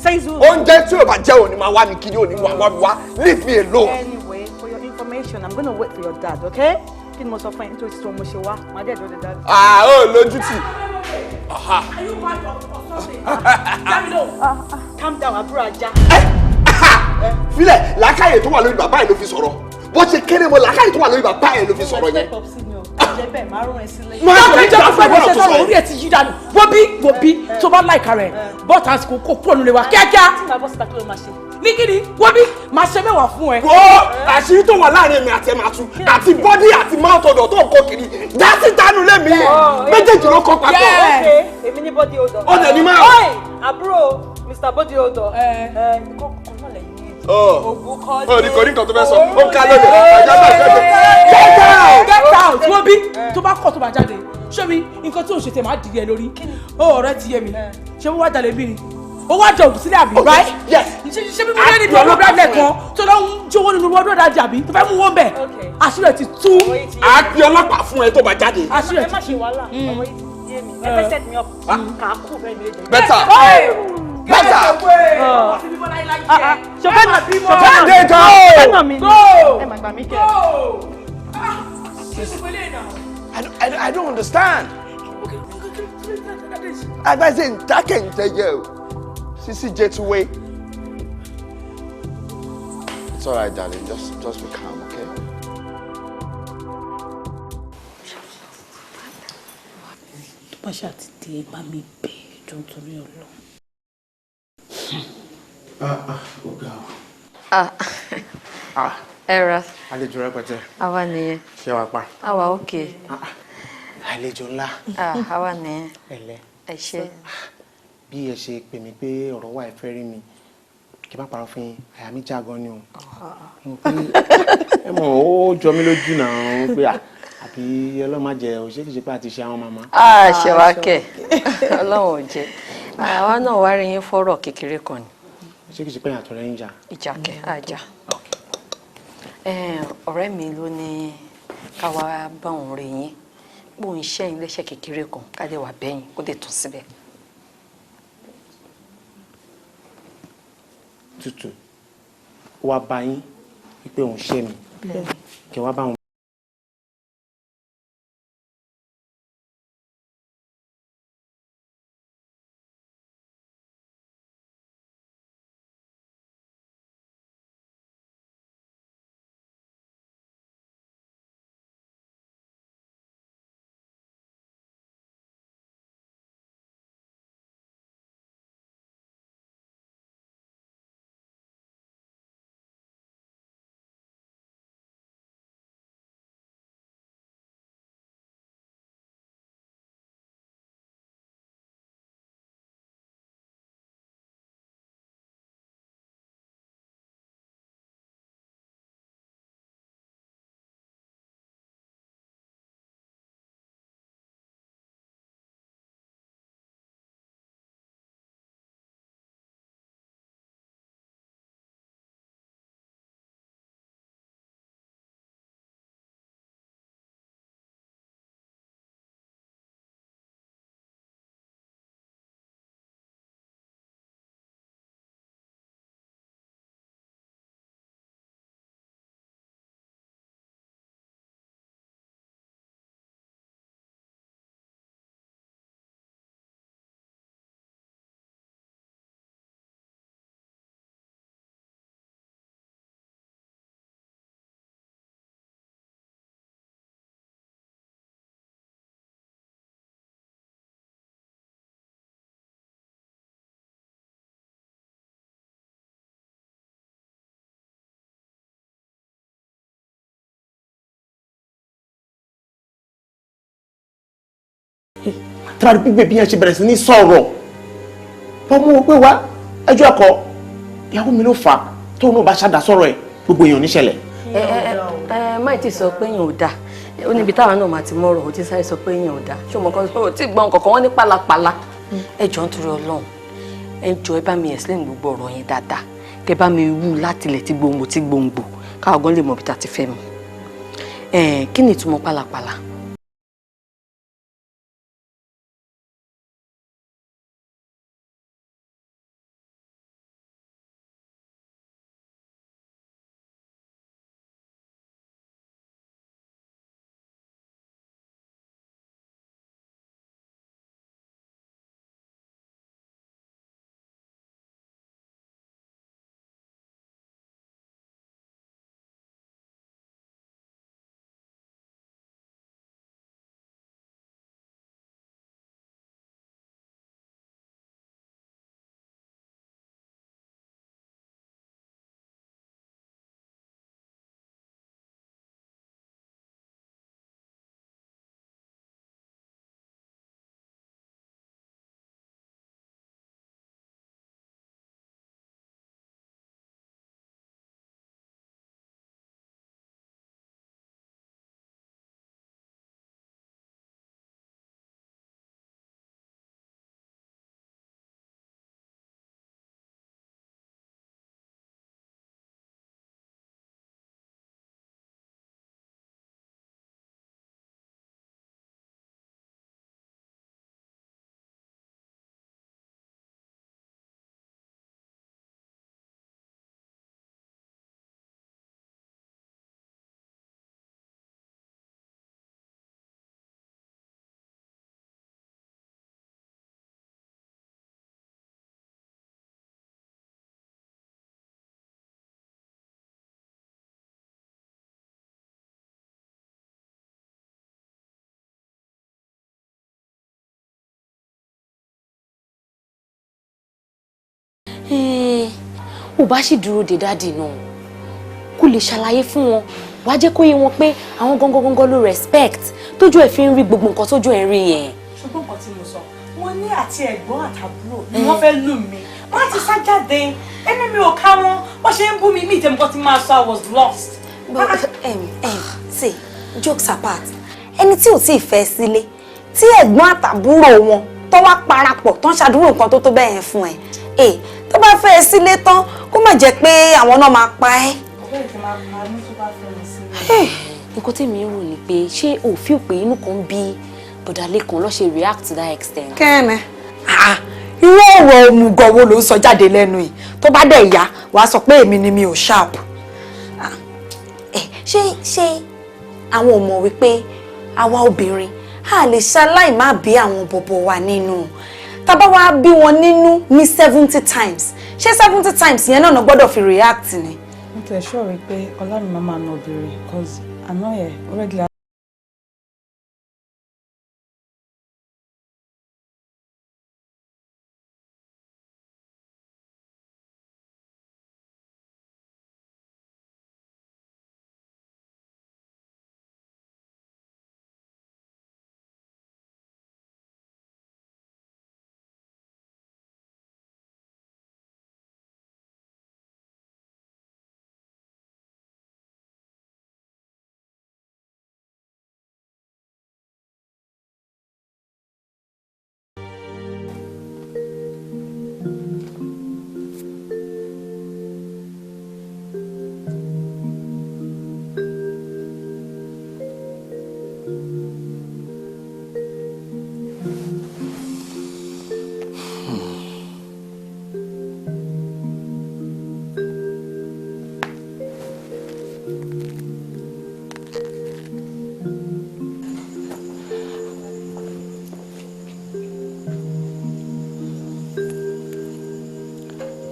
Seizu. Oúnjẹ tí o bá jẹ́ òní máa wá mi kiri òní wá leave me alone. Anyway, for your information, I'm gonna wait for your dad, okay? Kí ni mo sọ fún yín nítorí tí mo ṣe wá màá dẹ̀ dọ́dẹ̀ dad. Ó lójú tì. Are you mad or something? Calm down, àbúrò ajá. Filẹ̀ làákàyè tó wà lórí bàbá yẹn ló fi sọ̀rọ̀ bó ṣe kéré mọ́ làákàyè tó wà lórí bàbá yẹn ló fi sọ̀rọ̀ yẹn. Jẹ́bẹ̀ máa rún ẹ sílẹ̀. Jọ́kẹ́ fẹ́ mi ṣe sọ̀rọ̀ orí ẹ̀ ti yí dànù. Wọ́n bí tó bá láìka rẹ̀ bọ́ọ̀tà àsìkò kó kúrò nílé wa kíákíá. Tí màá bọ́ síta kí ló máa ṣe? Ní kíni wọ́n bí máa ṣe mẹ́wàá fún ẹ. Wo àṣírí tó wà láàrin èmi àti ẹ̀ máa tú àti bọ́dí àti mouth odor tó ń kó kiri dásí dánú lẹ́mí méjèèjì ló kọ́ papọ̀. Èmi ní body odor. Ó dẹ̀ ní máa. Àbúrò Mr. Body odor. Kọ́kọ́ náà lẹ́yìn ní èjì. Ògùn kọ́ ní. Ó ní kò ní nǹkan tó fẹ́ sọ ó ká lóde ọjà bá Get out wọ́n bí tó bá kọ̀ tó bá jáde ṣé mi nǹkan tí ò ṣe tẹ̀ máa dìde lórí ọ̀rẹ́ ti yé mi ṣé wọ́n wá jalè bí ni ó wá jẹ òkú sílẹ̀ àbí right ṣé bí mo lé ní ìdúró bẹ́ẹ̀ kan tó lọ ń jówó nínú wọ́n dọ̀dà jàbí tó fẹ́ mú wọn bẹ̀ àṣírí ti tú. a pe ọlọ́pàá fún ẹ tó bá jáde. àṣírí ẹ má ṣe wàhálà ọmọ yìí ti yé mi ẹ fẹ́ set me up kà á kú bẹ́ẹ̀ mi lè jẹ. Better. I don't understand. Advice in darken to you. Sisi Jetuwe. It's all right, darling. Just be calm, okay? tó bá ṣàtìtì bá mi bẹ̀ jọ nítorí Ọlọ́run. Ẹ̀rọ. Àlejò rẹpẹtẹ. Àwa nìyẹn. Ṣé wàá pa? Àwa òkè. Àlejò ńlá. Àwa nìyẹn. Ẹ̀lẹ́. Ẹ ṣé. Bí ẹ ṣe pè mí pé ọ̀rọ̀ wà ẹ fẹ́ rí mi kí n má parọ́ fún yín àyà mi já gan ni o. Ẹ mọ̀ ó jọ mí lójú náà pé àbí ọlọ́màjẹ òṣèkìṣe pé àti ṣe àwọn màmá. Ṣé wàá kẹ̀ Ọlọ́run ò jẹ́ àwa náà wá rí yín fọ́rọ̀ kékeré kan ni ṣé kìí ṣe pé àtọ̀rẹ́ ń jà. Ìjà kẹ́ àjà. Ọ̀rẹ́ mi ló ní ká wá bá òun rè yín bó ń ṣe yín léṣe kékeré kan ká lè wà bẹ́yìn kó lè tún síbẹ̀. Tútù wá bá yín wípé òun ṣe mi kí wá bá òun. Tọ́lá bí bèbí yẹn ṣe bẹ̀rẹ̀ sí ní sọ̀rọ̀ bọ́mú o pé wá ẹjọ́ ẹ̀kọ́ ìyàwó mi ló fà á tóun náà bá ṣàdá sọ̀rọ̀ ẹ̀ gbogbo èèyàn níṣẹ̀lẹ̀. Máì tí sọ pé èèyàn ò dáa ó níbi táwọn náà máa ti mọ̀rọ̀ ó ti sáré sọ pé èèyàn ò dáa ṣé o mọ̀ kan ó ti gbọ́n kankan wọ́n ní pálapàla ẹjọ́ ń torí Ọlọ́run ẹjọ́ ẹ bá mi explain gbogbo ọ̀rọ̀ yẹn dáadáa kẹ bá mi wú láti ilẹ̀ tí gbòǹgbò káwọn gan lè mọ̀ bí ta ti fẹ́ mi kí ni ìtumọ̀ pálapàla. ò bá sì dúró de dáàdì náà kó lè ṣàlàyé fún wọn wàá jẹ́ kó yé wọn pé àwọn gangan ló respect tójú ẹ̀ fi ń rí gbogbo nǹkan tójú ẹ̀ ń rí yẹn. ṣùgbọ́n nǹkan tí mo sọ wọ́n ní àti ẹ̀gbọ́n àtàbúrò ni wọ́n fẹ́ lù mí wọ́n ti sá jáde ẹni mi ò ká wọn wọ́n ṣe ń bú mi ìtẹ̀ nǹkan tí máa sọ I was lost. Say jokes apart ẹni tí ò tí ì fẹ́ sílé tí ẹ̀gbọ́n àtàbúrò wọn tó wá parapọ̀ tó ń ṣàdúró nǹkan tó tó bẹ́ẹ̀ yẹn fún ẹ tó tó bá fẹ́ ẹ sílé tán kó má jẹ́ pé àwọn náà máa pa ẹ́. ọ̀bẹ́ ti máa pa ní tó bá fẹ́ mi sílé. nǹkan tí mi ń rò ni pé ṣé o feel pé inú kan bí bọ̀dálé kan lọ́ ṣe react to that extent. kẹ́ẹ̀nẹ́ irú ọ̀rọ̀ òmùgọ̀ wo ló ń sọ jáde lẹ́nu yìí tó bá dẹ̀ yá wàá sọ pé èmi ni mi ò sharp. ṣé àwọn ò mọ̀ wípé àwa obìnrin a lè ṣaláì má bí àwọn bọ̀bọ̀ wa nínú tá bá wá bí wọn nínú ní 70 times ṣé 70 times yẹn náà gbọ́dọ̀ fi react ni. mo tẹ̀ ṣọ́ rí pé ọlá mi máa nà obìnrin cause àná yẹn already.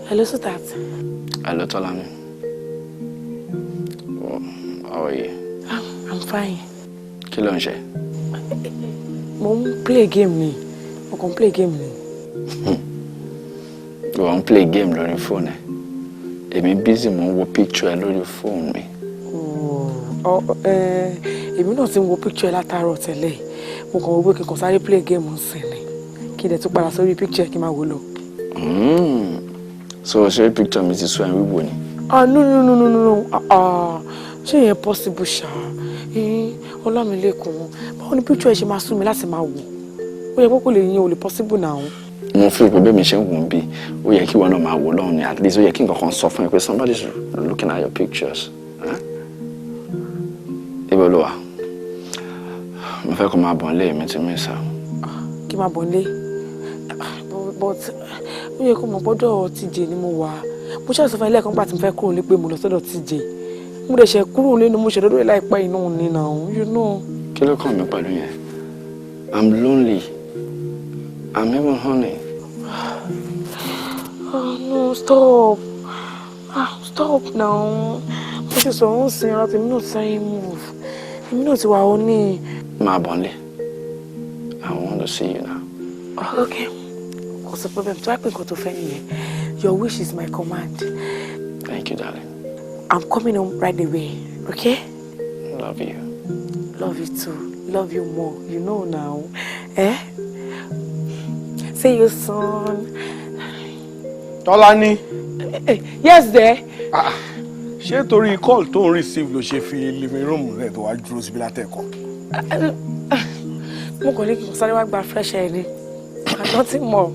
Hello, sweetheart. Hello, Tolani. Oh, how are you? I'm fine. Kí ló ń ṣe? Mo ń play game ni. Mo kàn play game ni. Mo ń play game lórí phone ẹ. Èmi busy mo ń wo picture ẹ lórí phone mi. Èmi náà ti ń wo picture ẹ látàárọ̀ tẹ́lẹ̀. Mo kàn wò pé kí n kàn sáré play game ọ̀sìn ni. Kí n dẹ̀ tún padà sórí picture kí n máa wò lọ. So ṣé picture mi ti sọ ẹ wíwò ni? No. Ṣé yẹn possible ṣá? Ọlámilékan, báwo ni picture ẹ ṣe máa sún mi láti máa wò? Ó yẹ kó lè yín ò lè possible now. Mo fi pé bẹ́ẹ̀ mi ṣe ń wò ń bí, ó yẹ kí wọn náà máa wò lọ́hùn ni, at least ó yẹ kí nǹkan kan sọ fún ẹ pé somebody's looking at your pictures. Ibo ló wà? Mo fẹ́ kó máa bọ̀ nílé mi ti mí sá. Kí máa bọ̀ nílé? But ó yẹ kó mọ̀ gbọ́dọ̀ TJ ni mo wà. Mo ṣàṣọ fún ilé ẹ̀kan gbà tí mo fẹ́ kúrò ní pé mo lọ sọ́dọ̀ TJ. Mo dẹ̀ ṣe kúrò nínú mo ṣe lọ́dọ̀ ẹ̀ láìpẹ́ inú ni now, you know. Kí ló kàn mí pẹ̀lú yẹn? I'm lonely. I'm even honey. Oh no, stop. Stop now. Mo ṣe sọ̀rọ̀ ń sin ara tèmi náà sáré move. Èmi náà ti wà ó ní. Máa bọ̀ nílé. I want to see you now. Okay. What's the problem? So I can go to Femi. Your wish is my command. Thank you, darling. I'm coming home right away, okay? Love you. Love you too. Love you more. You know now. See you soon. Tolani. Yes, there. Ṣé torí call tó ń receive ló ṣe fi living room rẹ̀ tó wá dúró síbi látẹ̀kọ́? Mo kàn ní kí n sáré wá gba fresh air ni. Nothing more.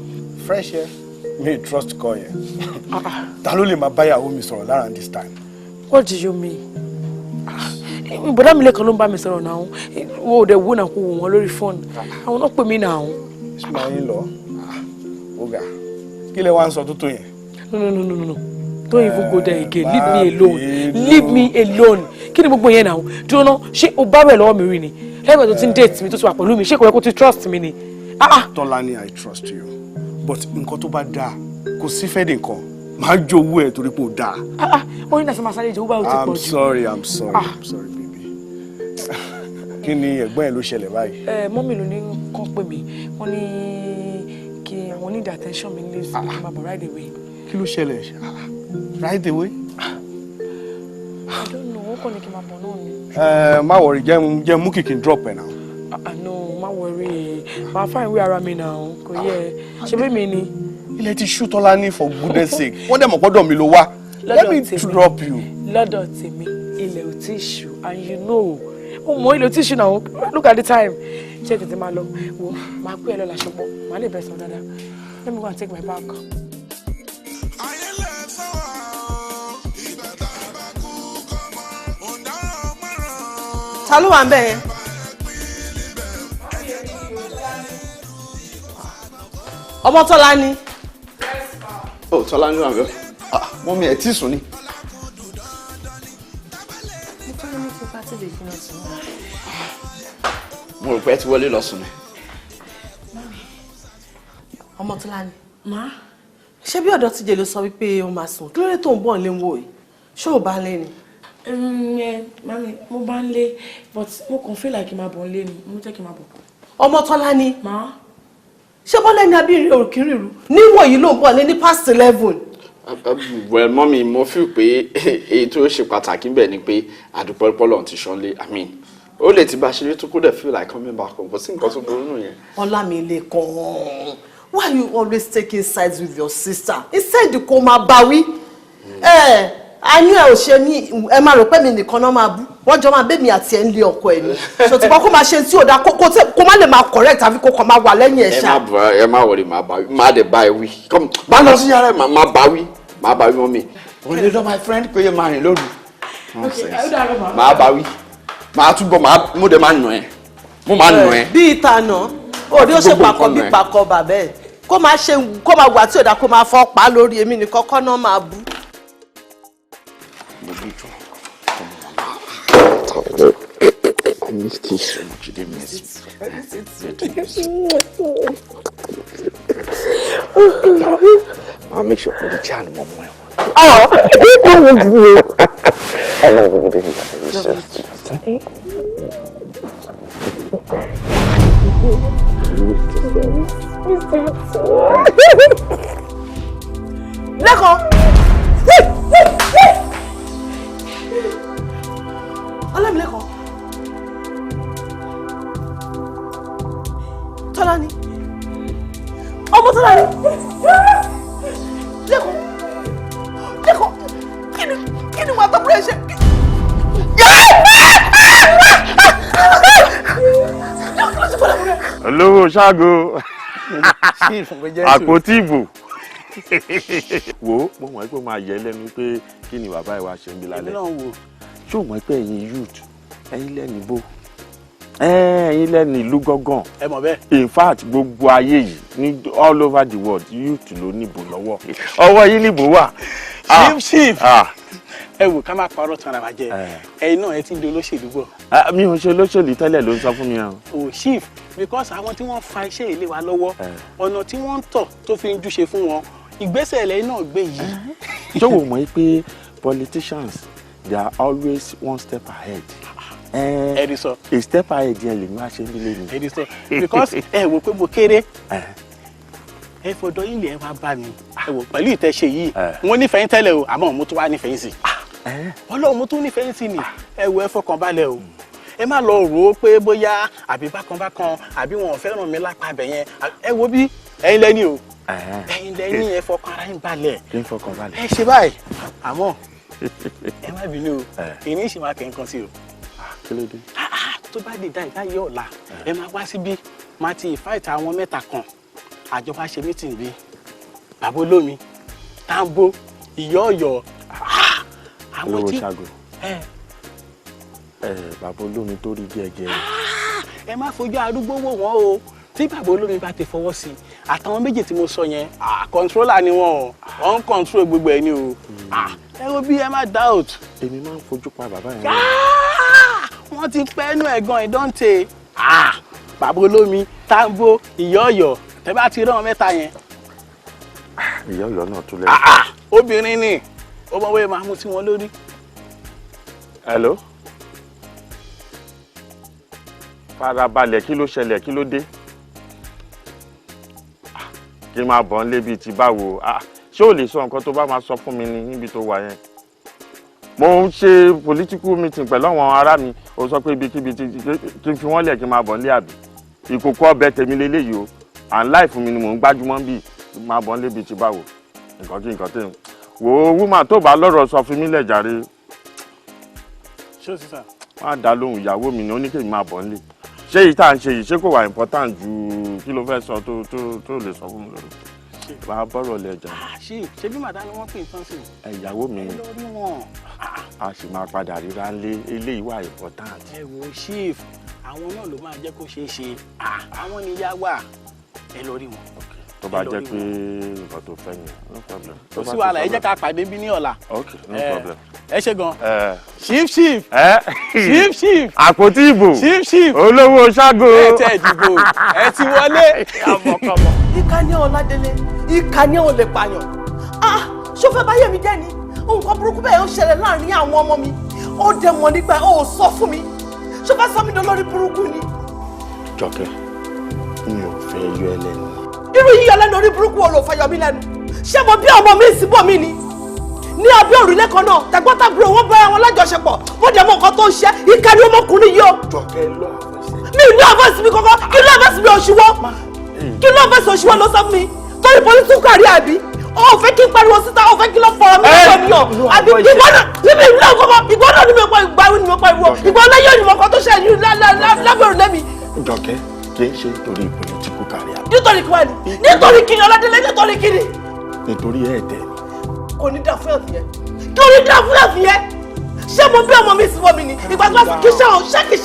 Fresh air? Me trust call yẹn. Ta ló lè máa báyàwó mi sọ̀rọ̀ lára this time? What do you mean? Bọ̀dá mi lẹ́kan ló ń bá mi sọ̀rọ̀ náà. Wo dẹ̀ wo náà kó wò wọ́n lórí fóònù. Àwọn náà pè mí náà. Ìsúná yín lọ. Ọ̀gá, kí lẹ wá ń sọ tó tó yẹn? No. Don't even go there again. Leave me alone. Leave me alone. Kí ni gbogbo yẹn náà? Dúró náà, ṣé o bá rẹ̀ lọ́wọ́ mi rí ni? Lẹ́gbẹ̀ẹ́ tó ti ń date mi tó ti wà pẹ̀lú mi, ṣé kò yẹ kó ti trust mi ni? Tọ́lání, I trust you. But nǹkan tó bá dáa, kò sí fẹ́ dé nǹkan. Máa jowú ẹ̀ torí pé ó dáa. Ó ní láti máa sáré jowú báwo ti pọ̀ jù. I'm sorry, baby. Kí ni ẹ̀gbọ́n ẹ̀ ló ṣẹlẹ̀ báyìí? Mọ́mì ló ní kán pè mí. Wọ́n ní kí àwọn need attention mi nílé sí kí n máa bọ̀ right away. Kí ló ṣẹlẹ̀? Right away? I don't know. Ó kàn ní kí n máa bọ̀ náà ni. Má worry, jẹ́ mú kìkì drop ẹ̀ náà. No, má worry. Màá fà ìwé ara mi náà. Kò yẹ. Ṣé bí mi ni? Ilé ti ṣú Tọ́lání for goodness sake. Wọ́n dẹ̀ mọ̀ gbọ́dọ̀ mi ló wá. Let me drop you. Lọ́dọ̀ tèmi, ilẹ̀ ò tí ì ṣú and you know. Ó mọ ilẹ̀ ò tí ì ṣú náà. Look at the time. Ṣé tètè máa lọ? Wo, màá pè é lọ́la ṣùgbọ́n màá lè bẹ̀rẹ̀ sọ dáadáa. Let me go and take my bag. ta ló wà ń bẹ̀ yẹn. ọmọ Tọ́lá ni. ó Tọ́lá ní wà bẹ́ẹ̀ mọ́mí ẹ̀ tí sùn ni. mo rò pé ẹ ti wọlé lọ sùn ni. ọmọ Tọ́lá ni. má ṣé bí ọ̀dọ́ tíjẹ ló sọ wípé o máa sùn kí ló dé tó ń bọ̀ nílé wò yìí ṣé ò bá lé ni. mami mo bá ń lé but mo kàn feel like máa bọ̀ ń lé ni mo jẹ́ kí n máa bọ̀. ọmọ Tọ́lá ni. má ṣé bọ́lá ní abírin òkìrìrù níwọ̀n yìí ló ń bọ̀ ní past 11. well mọ́mí mo feel pé èyí tó ṣe pàtàkì ń bẹ̀ ni pé àdúpọ̀ pọ́lọ̀ ti ṣánlé I mean ó lè ti bá ṣeré tó kó dẹ̀ feel like coming back home kò sí nǹkan tó burú nù yẹn. Ọlámilékan, why are you always taking sides with your sister instead kó máa bá wí. àánú ẹ ò ṣe mí ẹ máa rò pé mi nìkan náà máa bú wọ́n jọ máa bẹ́ẹ̀ mi àti ẹ̀ ń lé ọkọ ẹ̀ ni ṣòtìpọ̀ kó máa ṣe tí ò dáa kó má lè máa correct àfi kó kàn máa wà lẹ́yìn ẹ̀ ṣá. ẹ má wọlé máa bá wí má dé bá ẹ wí bá lọ sí yàrá ẹ má bá wí mọ́mí. o lè lọ my friend pé yẹ máa rìn lóru. má bá wí máa túbọ̀ mo dé máa nù ẹ mo máa nù ẹ. bí ìta náà òde ó ṣe pàkọ bí pàkọ bàbá ẹ kó máa wà tí ò dáa kó máa fọ́ pa lórí èmi nìkan kọ́ náà máa bú. I missed you so much. You didn't miss me. I'll make sure for the child one more. Oh, I love everything. Ọlámilékan. Tọ́lá ni. Ọmọ Tọ́lá ni. Lẹ́kọ̀ọ́. Kí ni wà á tọ́kùnrin ṣe? olówó ṣáàgó àpótí ìbò wo mo mọ̀ pé ó máa yẹ lẹ́nu pé kí ni bàbá ìwà ṣe ń bí lálẹ́ ṣé o mọ̀ pé ẹ̀yin youth ẹ̀yin lẹ́nu bó ẹ̀yin lẹ́nu ìlú gángan ẹ mọ̀ bẹ́ẹ̀. in fact gbogbo ayé yìí ní all over the world youth ló níbò lọ́wọ́ ọwọ́ yìí níbò wà. chief ẹ wò ká má parọ́ tán ara wa jẹ ẹ̀yin náà ẹ ti ń di olóṣèlú bọ̀. mi ò ṣe olóṣèlú tẹ́lẹ̀ ló ń sọ fún mi o. o chief because àwọn tí wọ́n fa iṣẹ́ ilé wa lọ́wọ́ ọ̀nà tí wọ́n ń tọ̀ tó fi ń júṣe fún wọn ìgbésẹ̀ ilẹ̀ náà gbé yìí. ṣé o mọ̀ pé politicians they are always one step ahead. ẹ̀rí sọ. a step ahead yẹn lè má ṣe nílé mi. ẹ̀rí sọ because ẹ wò pé mo kéré ẹ fọdọ ilé ẹ wá bá mi ẹ wò pẹ̀lú ìtẹ̀ṣe yìí wọ́n nífẹ̀ẹ́ tẹ́lẹ̀ o àmọ́ mo tún wá nífẹ̀ẹ́ sí ọlọ́run mo tún nífẹ̀ẹ́ sí ni ẹ wò ẹ fọkàn balẹ̀ o ẹ má lọ rò ó pé bóyá àbí bákan àbí wọn ò fẹ́ràn mi lápá abẹ yẹn ẹ wo bí ẹ̀yin lẹ́ni o ẹ̀yin lẹ́ni ẹ fọkàn ara yín balẹ̀ ẹ ṣe báyìí àmọ́ ẹ má bínú o ìní ìṣì máa kẹ́ nǹkan sí o tó bá dé dáyé ọ̀la ẹ máa wá síbí máa ti ìfáìtì àwọn mẹ́ta kan àjọba ṣe mítìn bí bàbá olómi tambo ìyọ́ọ̀yọ́ àwọn tí bàbá olómi tó rí gẹ́gẹ́. ẹ má fojú arúgbó wò wọ́n o tí bàbá olómi bá ti fọwọ́ sí àtàwọn méjì tí mo sọ yẹn kọ́ńtrólà ni wọ́n wọ́n ń kọ́ńtró gbogbo ẹ̀ ni o ẹ wo bí ẹ má doubt. èmi máa ń fojú pa bàbá yẹn. wọ́n ti pẹ́ inú ẹ̀gbọ́n ìdọ́ǹtẹ̀ bàbá olómi tambo ìyọ́ọ̀yọ́ tẹ bá ti rán wọn mẹ́ta yẹn. ìyọ́ọ̀yọ́ náà tún lẹ́yìn. obìnrin ni ó mọ wẹ́ẹ́ máa mú sí wọn lórí. hello. farabalẹ̀ kí ló ṣẹlẹ̀ kí ló dé. kí n máa bọ̀ ń lébi ti báwo ṣé o lè sọ nǹkan tó bá máa sọ fún mi ní níbi tó wà yẹn. mo ń ṣe political meeting pẹ̀lú àwọn ará mi ó sọ pé ibikíbi kí n fi wọ́n lẹ̀ kí n máa bọ̀ ń lé àbí. ìkòkò ọbẹ̀ tèmi lélẹ́yìí o and life mi ni mò ń gbájúmọ́ bí máa bọ̀ ń lébi ti báwo nǹkan kí nǹkan tẹ̀ wo woman tó bá lọ́rọ̀ sọ fún mi lẹ̀ jàre. ṣé o sì sà. má dá lóhùn ìyàwó mi ni ó ní kí n máa bọ̀ ń lé ṣé yìí tá à ń ṣe yìí ṣé kò wà important ju kí ló fẹ́ sọ tó lè sọ fún mi lórí. bá a bọ̀rọ̀ lẹ̀ jà. ṣé bí màdá ni wọ́n pè é tán sí. ìyàwó mi. ẹ lọ rí wọn. a sì máa padà ríra lé ilé ìwà important. ẹ wo chief àwọn náà ló máa jẹ́ kó ṣeé ṣe àwọn níyà wà ẹ lọ rí wọn. tó bá jẹ́ pé nǹkan tó fẹ́ yẹn no problem. kò sí wàhálà ẹ jẹ́ ká pàdé bí ní ọ̀la. ok no problem. ẹ ṣe gan. chief àpótí ìbò chief olówó ṣágo. ẹ tẹ ìdìbò ẹ ti wọlé. ìkànnì ọ̀làdélé ìkànnì ò lè pààyàn ṣó fẹ́ báyé mi jẹ́ ni nǹkan burúkú bẹ́ẹ̀ ó ṣẹlẹ̀ láàrin àwọn ọmọ mi ó dẹ̀ mọ̀ nígbà ó sọ fún mi ṣó fẹ́ sọ mí dán lórí burúkú ni. Jọkẹ́ mi ò fẹ́ yọ ẹ lẹ́nu. irú yíyọ lẹ́nu orí burúkú wo ló fẹ́ yọ mí lẹ́nu ṣé mo bí ọmọ mi síbò mí ni ní abẹ́ òrùlé kan náà tẹ̀gbọ́ntàbúrò wọn bá wọn lájọṣepọ̀ wọ́n dẹ̀ mọ̀ nǹkan tó ń ṣe ìkànnì ọmọkùnrin yìí o. Jọkẹ́ lọ mi ìlú àfẹ́sí mi kankan kí ló àfẹ́sí mi òṣìwọ́ kí ló àfẹ́sí òṣìwọ́ ló sọ fún mi torí political career àbí ó fẹ́ kí n pariwo síta ó fẹ́ kí ló fọ̀rọ̀ mi lọ́wọ́ mi ọ̀ àbí ìgbọ́nà níbi ìlú àkọ́kọ́ ìgbọ́nà ni mo pa ìgbà ni mo pa ìwọ ìgbọ́nà yóò ní mo kọ́ tó ṣe ní lábẹ́rù lẹ́mi. Jọkẹ́ kì í ṣe torí political career. nítorí kí wá ni nítorí kí ni Ọládélé nítorí kí ni. nítorí ẹ̀ẹ́dẹ̀. kò ní dá fún ẹ̀sìn yẹn kò ní dá fún ẹ̀sìn yẹn ṣé mo bí ọmọ mi sí wọ́n mi ni ìgbà tó bá kí ṣe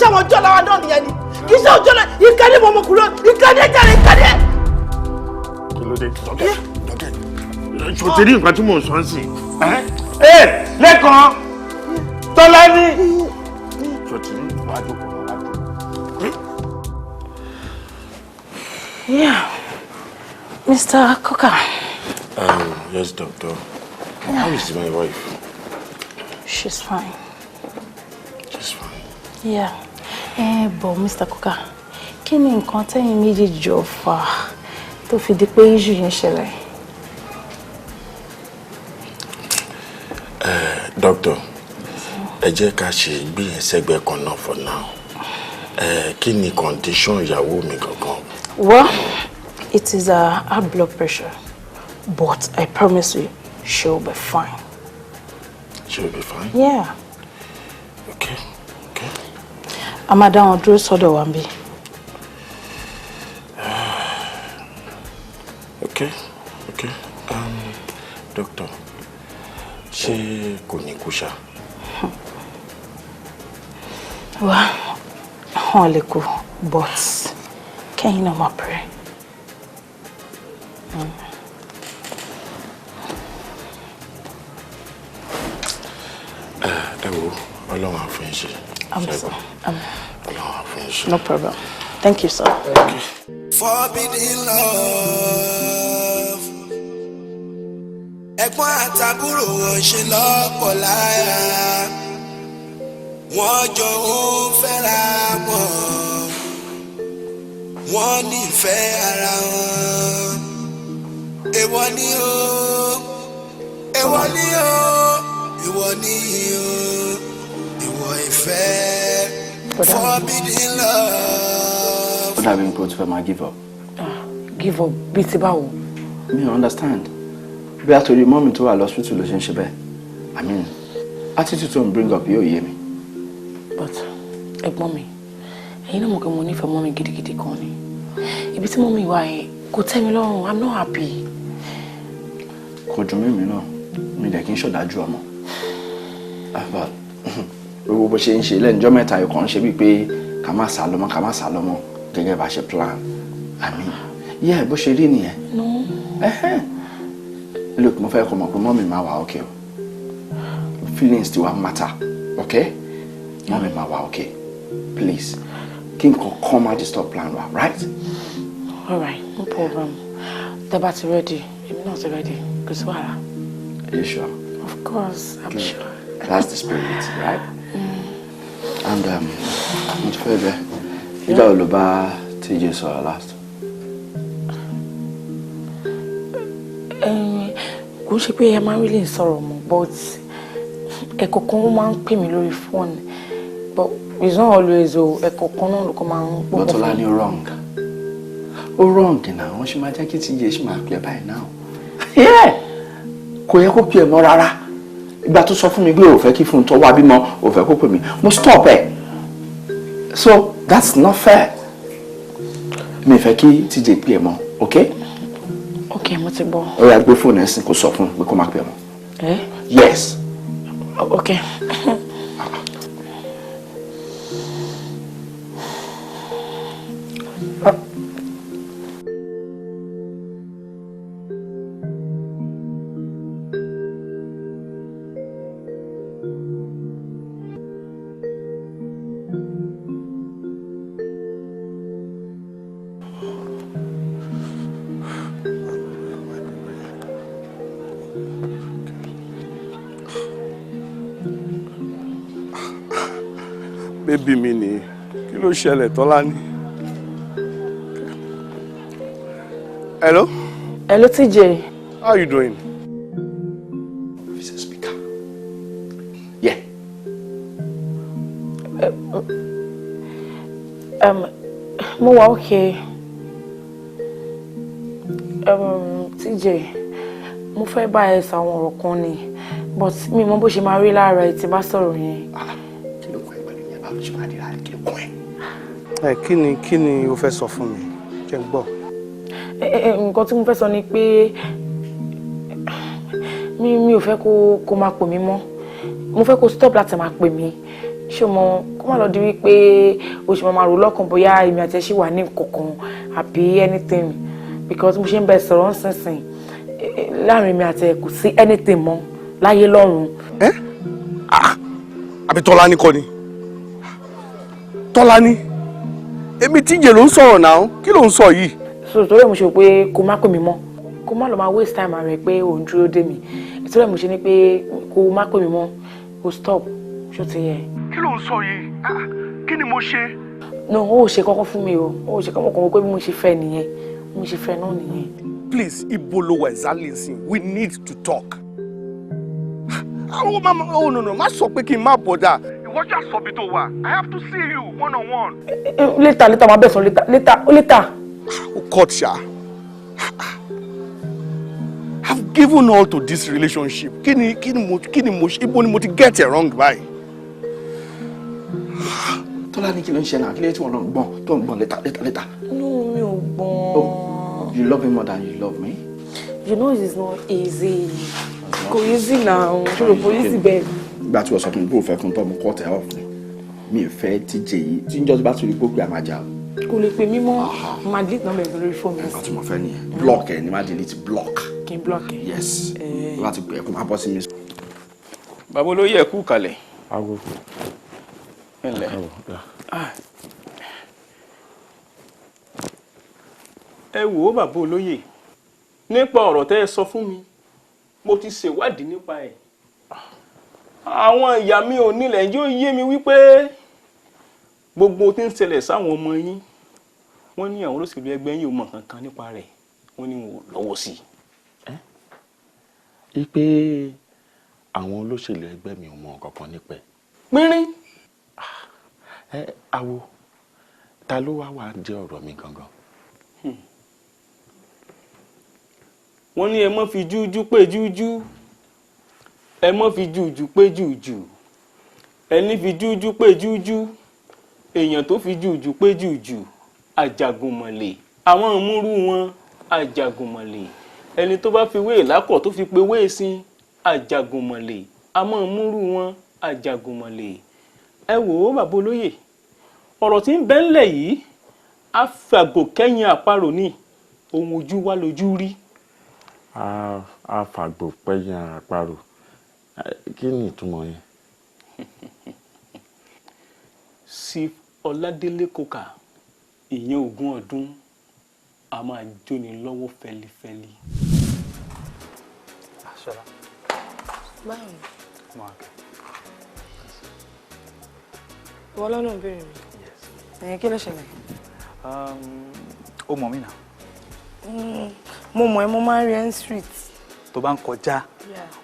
àwọn ọjọ́ làwọn náà nìyẹn ni kí ṣe ọjọ́ náà ìkànnì mọ̀ ọmọkùnrin ìkànnì ẹ̀jẹ̀ rẹ̀ ìkànnì ẹ̀. kí ló dé Jọkẹ́ ṣò ti rí nǹkan tí mò ń sọ sí lẹ́kàn tọ́lá ní ṣò ti rí ìwájú kan wájú. Yeah, Mr. Coker. Yes, doctor. How is my wife? She's fine. She's fine. Yeah. But Mr. Coker, kí ni nǹkan tẹ́yin méjèèjì jọ fà tó fi di pé issue yẹn ṣẹlẹ̀? Doctor, ẹ jẹ́ ká ṣe ìgbéyẹ̀sẹ̀gbẹ́ kan náà for now. Kí ni condition ìyàwó mi gangan? Well, it is high blood pressure, but I promise you, she'll be fine. She'll be fine? Yeah. Okay. I'm a down dúró sọ́dọ̀ wa ńbí. Okay. Doctor, ṣé kò ní kú ṣá? Well, wọ́n lè kú, but kẹ́yìn náà máa pray. Ẹ wo, Ọlọ́run á fún yín ṣe. Ọlọ́run á fún yín ṣe. No problem. Thank you, sir. Okay. Forbidden love. Ẹ̀gbọ́n àtàbúrò wọn ṣe lọ́pọ̀ láyà. Wọ́n jọ ń fẹ́ra wọn. Wọ́n nífẹ̀ẹ́ ara wọn. Èwọ̀ ni o. Èwọ̀ ni o. Èwọ̀ ni o. Èwọ̀ ìfẹ́. Forbidden love. Ó dàbí pé o ti fẹ́ máa give up. Give up bíi ti báwo? Mi ò understand. Bí a torí mọ́mì tó wà lọ́sítù ló ṣe ń ṣe bẹ́ẹ̀. I mean, attitude tó ń bring up yóò yé mi. But ẹ̀gbọ́n mi, ẹ̀yin náà mọ̀ pé mo nífẹ̀ẹ́ mọ́mì gidigidi kan ni. Ibi tí mọ́mì wà yẹn kò tẹ́ mi lọ́rùn. I'm not happy. Kò dùn mí náà, mi dẹ̀ kí n ṣọ̀dájú ọmọ. Gbogbo bó ṣe ń ṣe lẹ́njọ́ mẹ́ta yóò kàn ń ṣe bíi pé ká má sá lọ́mọ gẹ́gẹ́ bá ṣe plan. I mean, yeah, bó ṣe rí nìyẹn. No. Look, mo fẹ́ kó mọ̀ pé mọ́mì máa wà okay o. Feelings ti wá matter, okay? Mọ́mì máa wà okay. Please, kí n kàn má disturb plan wa, right? All right, no problem. Tẹ́ bá ti ready, èmi náà ti ready. Kò sí wàhálà. Are you sure? Of course, I'm sure. That's the spirit, right? And mo ti fẹ́ bẹ́ẹ̀. Ìjà ò lọ bá TJ sọ̀rọ̀ last. Kò ṣe pé ẹ máa ń rí lè sọ̀rọ̀ mọ́, but ẹ̀kọ̀ọ̀kan ó máa ń pè mí lórí fóònù. But it's not always o, ẹ̀kọ̀ọ̀kan náà ló kọ́ máa ń gbọ́. Bọ́tọ̀lá ni wrong. Ó wrong náà, wọ́n ṣe máa jẹ́ kí TJ ṣe máa pè báyìí náà. Kò yẹ kó pè mọ́ rárá. Ìgbà tó sọ fún mi pé ó fẹ́ kí fún un tó wá bímọ, ó fẹ́ kó pè mí. Mo stop ẹ̀. So that's not fair. Mi fẹ́ kí TJ pè mọ́, okay? Okay, mo ti gbọ́. Ó yá gbé fóònù ẹ̀sìn kó sọ fún un pé kó má pè mọ́. Yes. Okay. Baby mi ni kí ló ṣẹlẹ̀ Tọ́lání? Hello? Hello TJ. How are you doing? Officer speaker. Yeah. Mo wà okay. TJ, mo fẹ́ bá ẹ sọ àwọn ọ̀rọ̀ kan ni, but mi mọ bó ṣe máa rí lára ẹ tí bá sọ̀rọ̀ yẹn. Kí ló kọ́ ẹ pẹ̀lú yẹn? Báwo ṣe máa rí lára kí ló kọ́ ẹ? Kí ni o fẹ́ sọ fún mi? Jẹ́ n gbọ́. Nǹkan tí mo fẹ́ sọ ni pé mi ò fẹ́ kó máa pè mí mọ́. Mo fẹ́ kó stop láti máa pè mí. Ṣé mo kó má lọ di wípé o ṣe máa rò lọ́kàn bóyá èmi àti ẹ ṣì wà ní nǹkankan àbí anything, because mo ṣe ń bẹ sọ̀rọ̀ nísinsìnyí láàrin mi àti ẹ kò sí anything mọ́ láyé lọ́run. Àbí Tọ́lání kọ́ ni? Tọ́lání? Èmi TJ ló ń sọ̀rọ̀ náà, kí ló ń sọ yìí? Torí ẹ̀ mo ṣe pé kó má pè mí mọ́, kó má lọ máa waste time rẹ̀ pé òun dúró dé mi. Torí ẹ̀ mo ṣe ní pé kó má pè mí mọ́, kó stop, ṣó ti yẹ. Kí ló ń sọ yìí? Kí ni mo ṣe? No, ó ṣe kọ́kọ́ fún mi o, ó ṣe kọ́kọ́ kan pé bí mo ṣe fẹ́ nìyẹn, bí mo ṣe fẹ́ náà nìyẹn. Please, ibo lo wà exactly nsìn, we need to talk. Oh no, má sọ pé kí n má bọ̀dà. Ìwọ ṣá sọ bí tó wà. I have to see you one on one. Later, máa bẹ̀ sọ later. O cut ṣá. I've given all to this relationship. Kí ni mo ibo ni mo ti get it wrong báyìí? Tọ́lání kí ló ń ṣe náà? Kí ló tí wọ́n lọ gbọ́n tó ń gbọ́n later? No, mi ò gbọ́n. Oh, you love him more than you love me? You know it's not easy. Kò easy now. Ṣòro kò easy bẹ́ẹ̀. Ìgbà tí wọ́n sọ fún mi pé o fẹ́ fún tọ́ mo cut ẹ̀ off ni. Mi ò fẹ́ TJ yìí. Tí ń jọ́ bá tún rí pé a máa jà o. Kò lè pè mí mọ́. Máa delete number ẹ̀ lórí fóònù. Ẹ̀ka tí mo fẹ́ nìyẹn. Block ẹ̀ ni máa delete block. Kí n block ẹ̀. Yes. Láti pè é kó máa bọ́ sí mi. Bàbá olóyè kú kalẹ̀. Ago. Ẹnlẹ́. Ẹ wò ó bàbá olóyè, nípa ọ̀rọ̀ tẹ́ ẹ sọ fún mi, mo ti ṣèwádìí nípa ẹ̀. Àwọn ìyá mi ò nílẹ̀ yóò yé mi wípé gbogbo tí ń ṣẹlẹ̀ sáwọn ọmọ yín, wọ́n ní àwọn olóṣèlú ẹgbẹ́ yín ò mọ̀ kankan nípa rẹ̀, wọ́n ní wọn ò lọ́wọ́ sí i. Ipe àwọn olóṣèlú ẹgbẹ́ mi ò mọ̀ kankan nípa ẹ̀. Pínrín. Awo, ta ló wá jẹ́ ọ̀rọ̀ mi gangan? Wọ́n ní ẹ má fi jújú pé jújú, ẹ má fi jújú pé jújú, ẹni fi jújú pé jújú, èèyàn tó fi jújú pé jújú, àjàgùnmọ̀lẹ̀, àwọn ìmúrú wọn àjàgùnmọ̀lẹ̀, ẹni tó bá fi wé lákọ̀ tó fi pe wé sí àjàgùnmọ̀lẹ̀, àwọn ìmúrú wọn àjàgùnmọ̀lẹ̀. Ẹ wò ó bàbá olóyè, ọ̀rọ̀ tí ń bẹ ńlẹ̀ yìí á fàgò kẹ́yìn àparò ní ohun ojú wá lójú rí. A fàgbò pẹ́yìn àparò. Kí ni ìtumọ̀ yẹn? Sí Ọládélé kòkà, ìyẹn ogún ọdún, a máa jóni lọ́wọ́ fẹ́lifẹ́li. Ṣọlá. Báwo? Wọ́n lọ́nà ìbéèrè mi. Kí ló ṣẹlẹ̀? Ó mọ̀ mí náà. Mo mọ̀ ẹ́, mo máa ń rí ẹ́ ní street. Tó bá ń kọjá,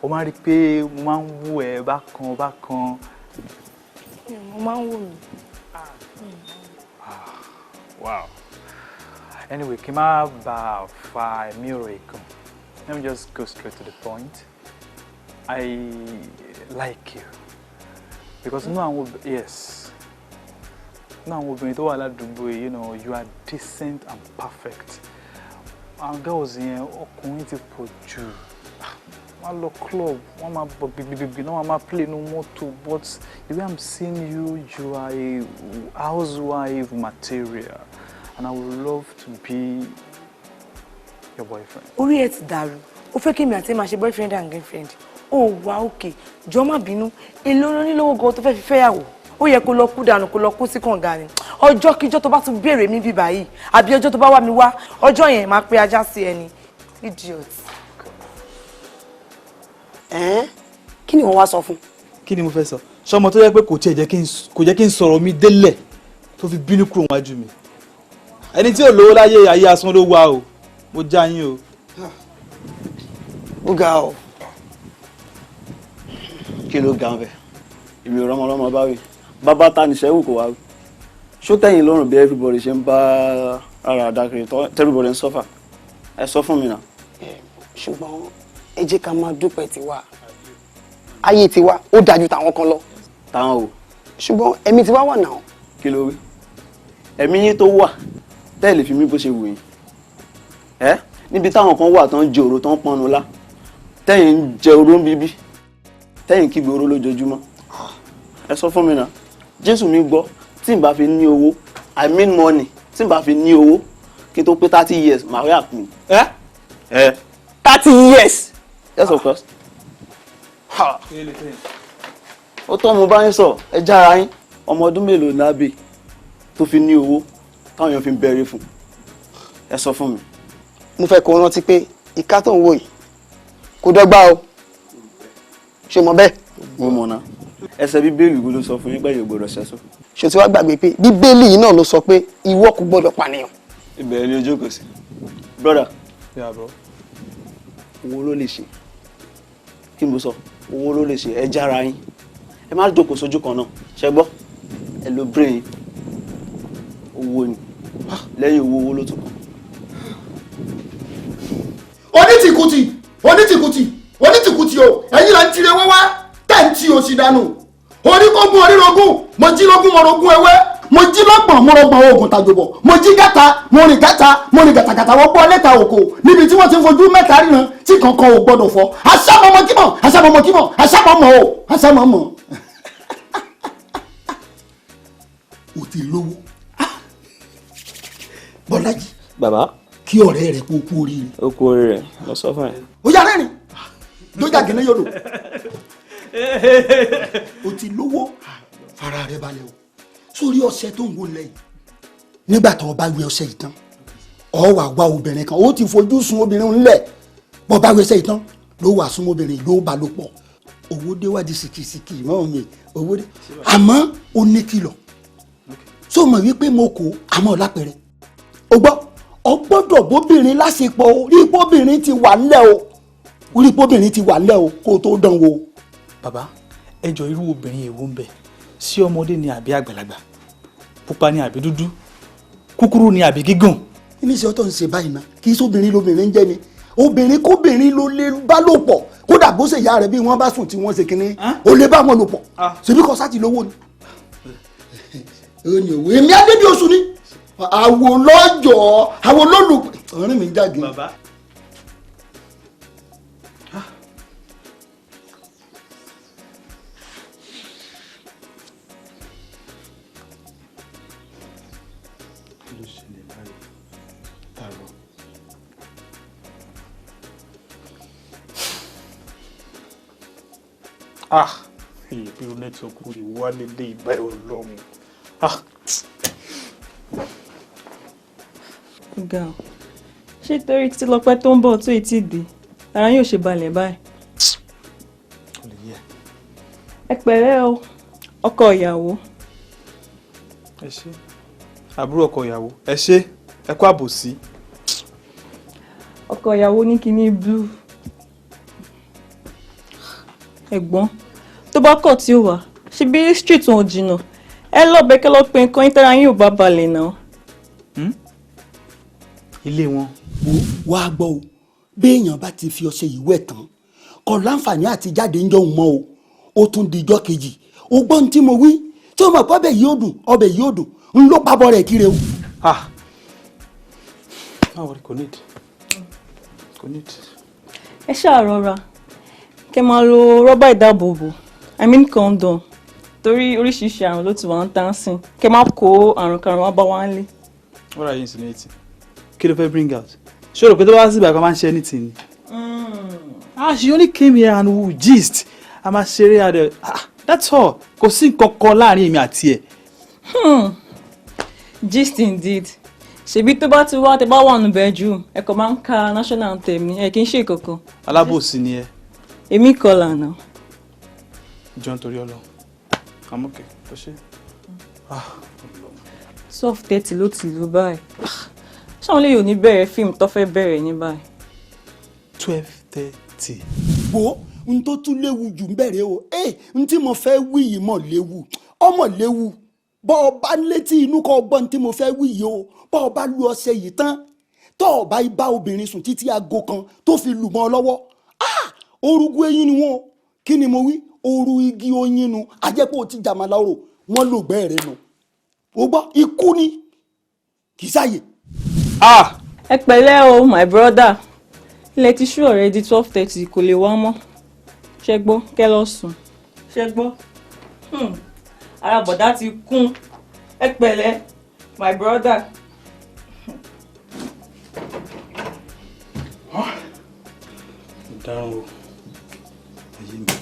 ó máa ń rí pé mo máa ń wú ẹ bákan. Mo máa ń wò mí. Wow. Anyway, kí n má bàa fa ẹ̀mí ọ̀rọ̀ ìkan. Let me just go straight to the point. I like you. Because yes. Now, obìnrin tó wà ládùúgbò yìí, you are decent and perfect. And girls yẹn, ọkùnrin ti pọ̀ jù. máa lọ club, wọ́n máa bọ̀ bìbìbìbì náà, wọ́n máa play no moto. But the way I'm seeing you, you are a housewife material, and I would love to be your boyfriend. Orí ẹ̀ ti dàrú. Ó fẹ́ kí mi àti máa ṣe boyfriend and girlfriend. Ó wà okay. Jọ̀ọ́ má bínú. Èló ló ní lówó gan tó fẹ́ fi fẹ́yàwó. Ó yẹ kó lọ kú dànù kó lọ kú sí kànga ni. Ọjọ́ kíjọ́ tó bá tún béèrè mi bí báyìí, àbí ọjọ́ tó bá wá mi wá, ọjọ́ yẹn máa pe ajá sí ẹni. Idiot. Kí ni wọ́n wá sọ fún? Kí ni mo fẹ́ sọ? Ṣọmọ tó yẹ pé kò jẹ́ kí n sọ̀rọ̀ mi délẹ̀ tó fi bínú kúrò wájú mi. Ẹni tí ò lówó láyé ayé asán ló wà o. Mo já yín o. Ó ga o. Kí ló ga bẹ́ẹ̀? Èmi ò rọmọlọ́mọ bá wí. Bàbá ta ni ṣẹ́wù kò wá wí. Ṣó tẹ̀yìn lọ́rùn bí everybody ṣe ń bá ara àdákiri everybody ń suffer? Ẹ sọ fún mi náà. Ṣùgbọ́n ẹ jẹ́ ká máa dúpẹ́ tiwa. Ayé tiwa ó dájú tàwọn kan lọ. Táwọn o. Ṣùgbọ́n ẹ̀mí tiwa wà náà. Kí ló wí? Ẹ̀mí yín tó wà tẹ́ẹ̀ lè fi mí bó ṣe wù yín. Níbi táwọn kan wà tán jẹ òró tán pọnnu lá. Tẹ́yìn ń jẹ òró ń bíbí. Tẹ́yìn kígbe òró lójoojúmọ́. Ẹ sọ fún mi náà. Jésù mi gbọ́ tí n bá fi ní owó, I mean money, tí n bá fi ní owó kí n tó pé 30 years màá rí àpín. 30 years. Yes, of course. Ó tọ́ mo bá yín sọ, ẹ jára yín, ọmọ ọdún mélòó lábẹ́ tó fi ní owó táwọn èèyàn fi ń bẹ̀rẹ̀ fún. Ẹ sọ fún mi. Mo fẹ́ kó rántí pé ìka tó ń wò yìí kò dọ́gba o. Ṣé mo bẹ́ẹ̀? Mo mọ̀ náà. Ẹsẹ̀ Bíbélì wo ló sọ fún yín pé yóò gbọ́dọ̀ ṣẹ́sọ? Ṣé tí wàá gbàgbé pé Bíbélì yìí náà ló sọ pé ìwọ kò gbọ́dọ̀ pànìyàn. Ìbẹ̀rẹ̀ ni ojú kò sí. Brother. Yeah, bro. Owó ló lè ṣe. Kí ni mo sọ? Owó ló lè ṣe. Ẹ jára yín. Ẹ má jókòó sójú kan náà. Ṣé gbọ́? Ẹ lo brain. Owó ni. Lẹ́yìn owó ló tún kàn. onítìkùtì o ẹ̀yin là ń tirẹ̀ wá wá tẹ̀ ń tí o sì dànù orí kógun orí rogún mo jí lógún mo rogún ewé mo jí lọ́gbọ̀n mo rọgbọ̀n oògùn tàjọbọ̀ mo jí gàtà mo rìn gàtàgàtà wọ́n gbọ́ lẹ́ta òkò níbi tí wọ́n ti fojú mẹ́ta ríran tí kankan ò gbọ́dọ̀ fọ́ aṣámọ́mọ́ o ti lówó Bọ́lájí. Bàbá. Kí ọ̀rẹ́ rẹ̀ kó kú oríire. Ó kú oríire lọ sọ fún ẹ. Ó yà rẹ́rìn lójà gẹ́nẹ́ yọ̀dọ̀ o ti lówó fara rẹ balẹ̀ o sórí ọṣẹ tó ń wò lẹ́yìn nígbà tó o bá wẹ ọṣẹ yìí tán ọ wà wá obìnrin kan ó ti fojú sun obìnrin ńlẹ̀ bọ́ bá wẹ ọṣẹ yìí tán ló wà sún obìnrin ló bá lò pọ̀ owó déwádìí sìkìsìkì mọ́ mi owó dé àmọ́ ó ní kìlọ̀ sọ mọ̀ wípé mo kó àmọ́ lápẹ̀rẹ̀ o gbọ́ ọ gbọ́dọ̀ bóbìnrin lásìkò orí bóbìnrin ti wà ńlẹ̀ o orí bóbìnrin ti wà ńlẹ̀ o kó o tó dán wò. Bàbá ẹjọ irú obìnrin èwo ń bẹ sí ọmọdé ni àbí àgbàlagbà pupa ni àbí dúdú kúkúrú ni àbí gígùn. ní ìṣe ọtọ ń ṣe báyìí náà kì í sóbìnrin lóbìnrin ń jẹ ni obìnrin kóbìnrin ló lè bá lò pọ̀ kódà bó ṣe ìyá rẹ̀ bí wọ́n bá sùn tí wọ́n ṣe kínní ó lè bá wọn lò pọ̀ ṣèbí kọ sáàtì lówó ni. èmi adébí oṣù ni àwọn lọ́jọ́ àwọn olólùpẹ̀ ọ̀rìn mi jáde. Irú nẹ́tíwọ́kù rẹ̀ wá lédè ìbá ẹ̀rọ lọ́mù. Ọ̀gá o, ṣé torí tí lọ́pẹ́ tó ń bọ̀ tó ètí dé, ara yóò ṣe balẹ̀ báyìí? Ẹ pẹ̀lẹ́ o, ọkọ ìyàwó. Ẹ ṣé, àbúrò ọkọ ìyàwó, ẹ ṣé, ẹ kú àbòsí. Ọkọ ìyàwó ní kíní blue. Ẹ̀gbọ́n tó bá kọ̀ tí ó wà ṣe bí street wọn jìnnà ẹ lọ bẹ kẹ lọ pé nǹkan ìtara yín ò bá balẹ̀ náà. Ilé wọn. Wàá gbọ́ o béèyàn bá ti fi ọṣẹ yìí wẹ̀ tán kò láǹfààní àti jáde ń jọ òun mọ́ o ó tún di ijọ́ kejì o gbọ́n tí mo wí tí o mọ̀ pé ọbẹ̀ yìí ò dùn ń ló pabọ́ rẹ̀ kiri o. Báwo ni kò ní. Ẹ ṣáà rọra kẹ́ máa lo rọ́bà ìdáàbòbò I mean condom torí oríṣiríṣi àrùn ló ti wà ń tán sí kẹ́ má kó àrùn karùn-ún wá bá wa ń lé. What are you insinuating? Kí ló fẹ́ bring out? Ṣé o rò pé tó bá sí ìgbà kan máa ń ṣe anything? She only came here and we gist. A máa ṣeré adẹ. That's all. Kò sí nǹkan kan láàrin èmi àti ẹ̀. Gist indeed. Ṣebí tó bá ti wá tẹ́ bá wà nínú bedroom ẹ kò máa ń ka national anthem ni ẹ kì í ṣe kankan. Alábòsí ni ẹ. Èmi kọ́ lànà. John torí Ọlọ́run. I'm okay. Ó ṣe. Soft 30 ló ti lù báyìí. Ṣáwọn lè yóò ní bẹ̀rẹ̀ fíìmù tó fẹ́ bẹ̀rẹ̀ ní báyìí. 12:30. Wo n tó tún léwu jù ń bẹ̀rẹ̀ o n tí mo fẹ́ wí yìí mọ̀ léwu ọmọ léwu bọ́ ọ bá létí inú kọ́ ọgbọ́n tí mo fẹ́ wí yìí o bọ́ ọ bá lu ọṣẹ yìí tán tọ́ ọ bá bá obìnrin sùn títí aago kan tó fi lù mọ́ ọ lọ́wọ́ orúkú eyín ni wọn kí ni mo wí oru igi oyin nu ajẹ́pọ̀ ti jàmàlà ọ̀rọ̀ wọn lò gbẹ́ rẹ nu o gbọ́ ikú ni kì í sáyè. Ẹ pẹ̀lẹ́ o my brother ilẹ̀ ti ṣú ọ̀rẹ́ di 12:30 kò lè wá mọ́ ṣe gbọ́ kẹ́ lọ sùn ṣe gbọ́ ara bọ̀dá ti kún ẹ pẹ̀lẹ́ my brother. Mo dáràn o ayé mi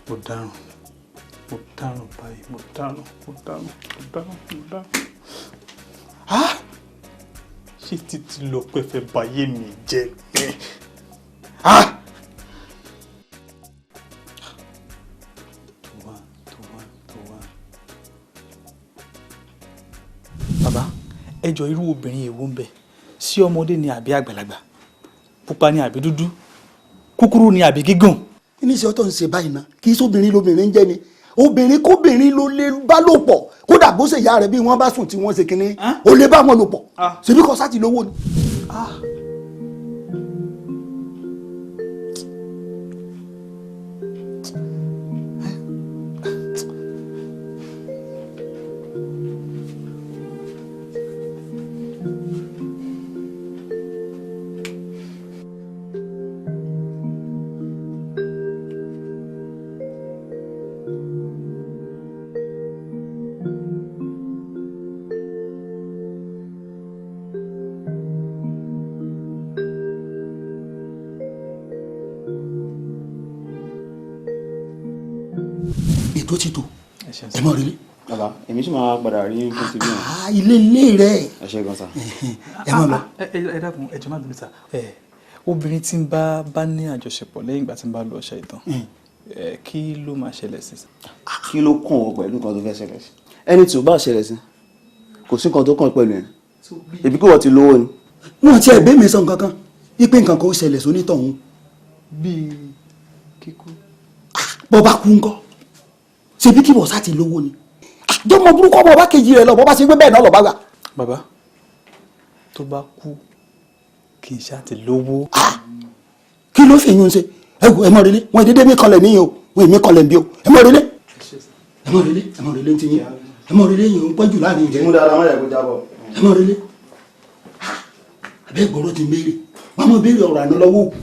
mo dáràn báyìí mo dáràn. Ṣé títí lọ pẹ́ fẹ́ báyé mi jẹ́ bẹ́ẹ̀? Bàbá ẹjọ́ irú obìnrin èwo ń bẹ sí ọmọdé ni àbí àgbàlagbà pupa ni àbí dúdú kúkúrú ni àbí gígùn. kí ni ìṣe ọtọ̀ ń ṣe báyìí ná kí sóbìnrin lóbìnrin ń jẹ́ ni obìnrin kóbìnrin ló lè bá lò pọ̀ kódà bó ṣe ìyá rẹ̀ bí wọ́n bá sùn tí wọ́n ṣe kinní ó lè bá wọn lò pọ̀ ṣèbí kọ́ sátì lówó ni. ètò ti tò ẹ mọ rẹlẹ. bàbá èmi sì máa padà rí fún tv náà. ilé rẹ. ẹ ṣe gan sa. ẹ mọ lọ. ẹ dákun ẹ jọ̀ọ́ má bínú sá obìnrin tí ń bá ní àjọṣepọ̀ lẹ́yìn ìgbà tí ń bá lo ọṣẹ ìtàn kí ló máa ṣẹlẹ̀ sí. kí ló kàn ọ́ pẹ̀lú nǹkan tó fẹ́ ṣẹlẹ̀ sí. ẹni tí ò bá ṣẹlẹ̀ sí kò sí nǹkan tó kàn pẹ̀lú ẹ̀ ebi kí wọ́n ti lówó ni. wọn ti ẹgbẹ́ mi sọ nǹkan kan wípé nǹkan kan ó ṣẹlẹ̀ sónítọ̀hún. bíi kíkú. bọ́ bá kú ńkọ́ ṣebí kí bọ̀sá ti lówó ni jọmọ burúkú ọmọ ọba kejì rẹ lọ bọ́ bá ṣe gbé bẹ́ẹ̀ náà lọ bá gbà. bàbá tó bá kú kì í ṣáà ti lówó. kí ló fi yún ṣe ẹ mọ relé wọn dédé mi kọlẹ̀ níyìn o wọn èmi kọlẹ̀ bí o ẹ mọ relé ẹ mọ relé ti yín ẹ mọ relé yìí ń pẹ́jù láàrin ìjẹ́. mú dáadáa má yẹ kó jábọ̀. ẹ mọ relé abẹ́ ìgbọ́rọ̀ ti ń béèrè wọn mọ béèrè ọ̀rọ̀ àná lọ́wọ́ òkú.